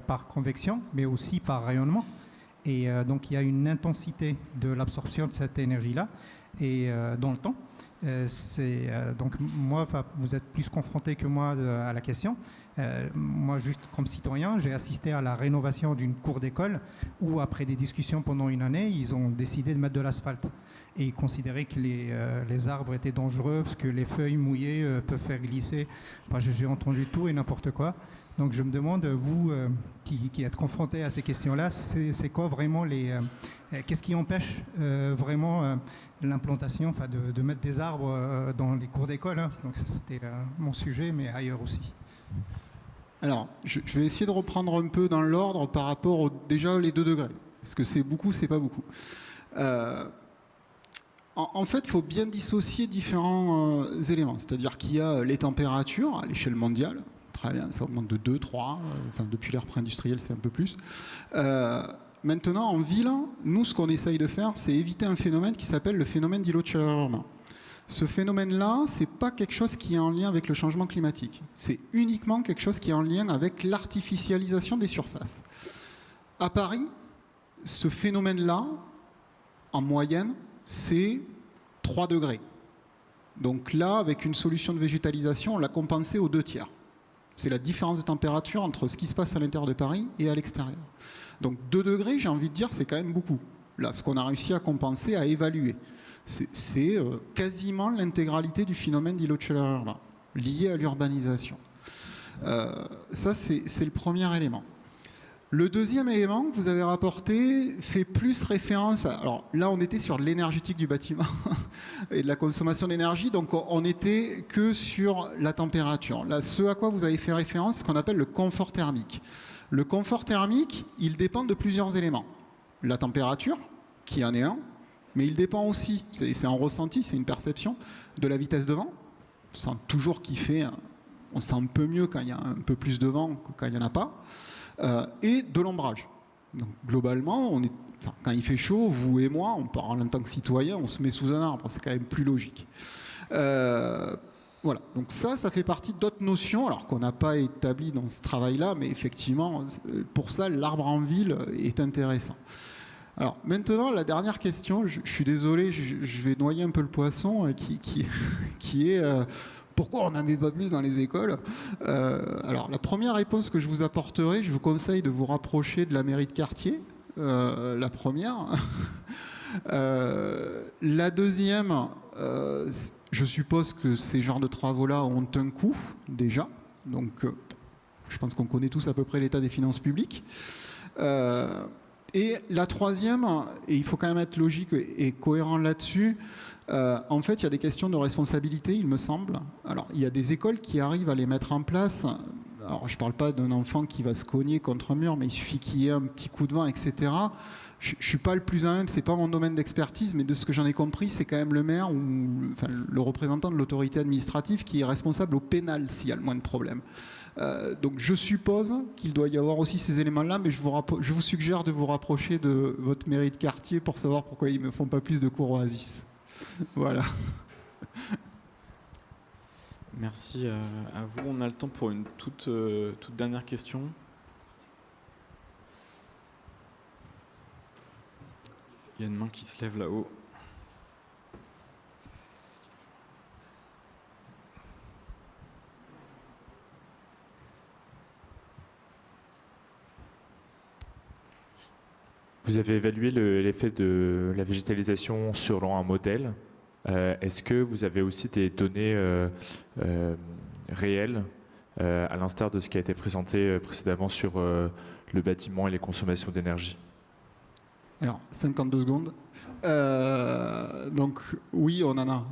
par convection, mais aussi par rayonnement. Et donc, il y a une intensité de l'absorption de cette énergie-là et dans le temps. Donc, moi, vous êtes plus confronté que moi à la question. Moi, juste comme citoyen, j'ai assisté à la rénovation d'une cour d'école où, après des discussions pendant une année, ils ont décidé de mettre de l'asphalte et considéraient que les arbres étaient dangereux parce que les feuilles mouillées peuvent faire glisser. J'ai entendu tout et n'importe quoi. Donc je me demande, vous qui êtes confrontés à ces questions-là, c'est quoi vraiment qu'est-ce qui empêche vraiment l'implantation, enfin de mettre des arbres dans les cours d'école, hein. Donc ça, c'était mon sujet, mais ailleurs aussi. Alors, je vais essayer de reprendre un peu dans l'ordre par rapport déjà les 2 degrés. Est-ce que c'est beaucoup, c'est pas beaucoup. En fait, il faut bien dissocier différents éléments. C'est-à-dire qu'il y a les températures à l'échelle mondiale. Très bien, ça augmente de 2, 3. Enfin, depuis l'ère pré-industrielle, c'est un peu plus. Maintenant, en ville, nous, ce qu'on essaye de faire, c'est éviter un phénomène qui s'appelle le phénomène d'îlot de chaleur urbain. Ce phénomène-là, c'est pas quelque chose qui est en lien avec le changement climatique. C'est uniquement quelque chose qui est en lien avec l'artificialisation des surfaces. À Paris, ce phénomène-là, en moyenne, c'est 3 degrés. Donc là, avec une solution de végétalisation, on l'a compensé aux 2 tiers. C'est la différence de température entre ce qui se passe à l'intérieur de Paris et à l'extérieur. Donc 2 degrés, j'ai envie de dire, c'est quand même beaucoup. Là, ce qu'on a réussi à compenser, à évaluer, c'est quasiment l'intégralité du phénomène d'îlot de chaleur urbain, lié à l'urbanisation. Ça, c'est le premier élément. Le deuxième élément que vous avez rapporté fait plus référence à... Alors là, on était sur l'énergétique du bâtiment et de la consommation d'énergie, donc on n'était que sur la température. Là, ce à quoi vous avez fait référence, c'est ce qu'on appelle le confort thermique. Le confort thermique, il dépend de plusieurs éléments. La température, qui en est un, mais il dépend aussi, c'est un ressenti, c'est une perception, de la vitesse de vent. On sent toujours qu'il fait... On sent un peu mieux quand il y a un peu plus de vent que quand il n'y en a pas. Et de l'ombrage. Donc globalement, quand il fait chaud, vous et moi, on part en tant que citoyen, on se met sous un arbre, c'est quand même plus logique. Voilà, donc ça fait partie d'autres notions, alors qu'on n'a pas établi dans ce travail-là, mais effectivement, pour ça, l'arbre en ville est intéressant. Alors maintenant, la dernière question, je suis désolé, je vais noyer un peu le poisson, qui est... Pourquoi on n'en met pas plus dans les écoles? Alors, la première réponse que je vous apporterai, je vous conseille de vous rapprocher de la mairie de quartier. La première. La deuxième, je suppose que ces genres de travaux-là ont un coût, déjà. Donc, je pense qu'on connaît tous à peu près l'état des finances publiques. Et la troisième, et il faut quand même être logique et cohérent là-dessus, en fait, il y a des questions de responsabilité, il me semble. Alors, il y a des écoles qui arrivent à les mettre en place. Alors, je ne parle pas d'un enfant qui va se cogner contre un mur, mais il suffit qu'il y ait un petit coup de vent, etc. Je ne suis pas le plus à même, ce n'est pas mon domaine d'expertise, mais de ce que j'en ai compris, c'est quand même le maire ou enfin, le représentant de l'autorité administrative qui est responsable au pénal s'il y a le moins de problèmes. Donc je suppose qu'il doit y avoir aussi ces éléments-là, mais je vous suggère de vous rapprocher de votre mairie de quartier pour savoir pourquoi ils ne me font pas plus de cours Oasis. Voilà. Merci à vous. On a le temps pour une toute dernière question. Il y a une main qui se lève là-haut. Vous avez évalué l'effet de la végétalisation selon un modèle. Est-ce que vous avez aussi des données réelles, à l'instar de ce qui a été présenté précédemment sur le bâtiment et les consommations d'énergie? Alors, 52 secondes. Donc, oui, on en a.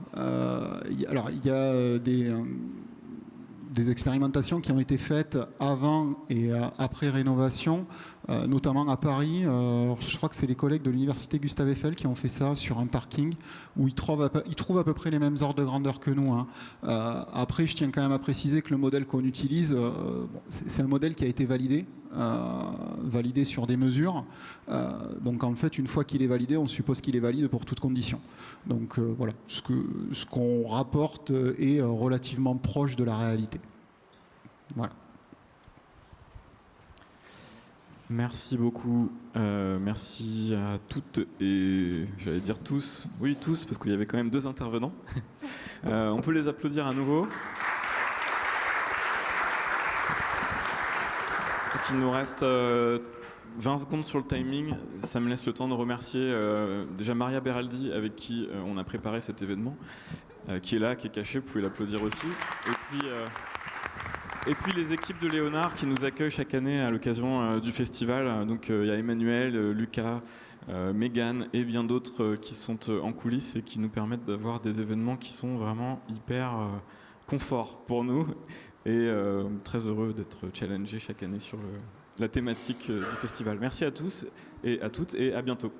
Alors, il y a des expérimentations qui ont été faites avant et après rénovation, notamment à Paris. Je crois que c'est les collègues de l'université Gustave Eiffel qui ont fait ça sur un parking où ils trouvent à peu près les mêmes ordres de grandeur que nous. Hein. Après, je tiens quand même à préciser que le modèle qu'on utilise, c'est un modèle qui a été validé sur des mesures. Donc en fait, une fois qu'il est validé, on suppose qu'il est valide pour toutes conditions. Donc voilà, ce qu'on rapporte est relativement proche de la réalité. Voilà. Merci beaucoup. Merci à toutes et j'allais dire tous. Oui, tous, parce qu'il y avait quand même 2 intervenants. On peut les applaudir à nouveau. Il nous reste 20 secondes sur le timing. Ça me laisse le temps de remercier déjà Maria Beraldi, avec qui on a préparé cet événement, qui est là, qui est cachée. Vous pouvez l'applaudir aussi. Et puis Et puis les équipes de Léonard qui nous accueillent chaque année à l'occasion du festival. Donc il y a Emmanuel, Lucas, Mégane et bien d'autres qui sont en coulisses et qui nous permettent d'avoir des événements qui sont vraiment hyper confort pour nous. Et très heureux d'être challengé chaque année sur la thématique du festival. Merci à tous et à toutes et à bientôt.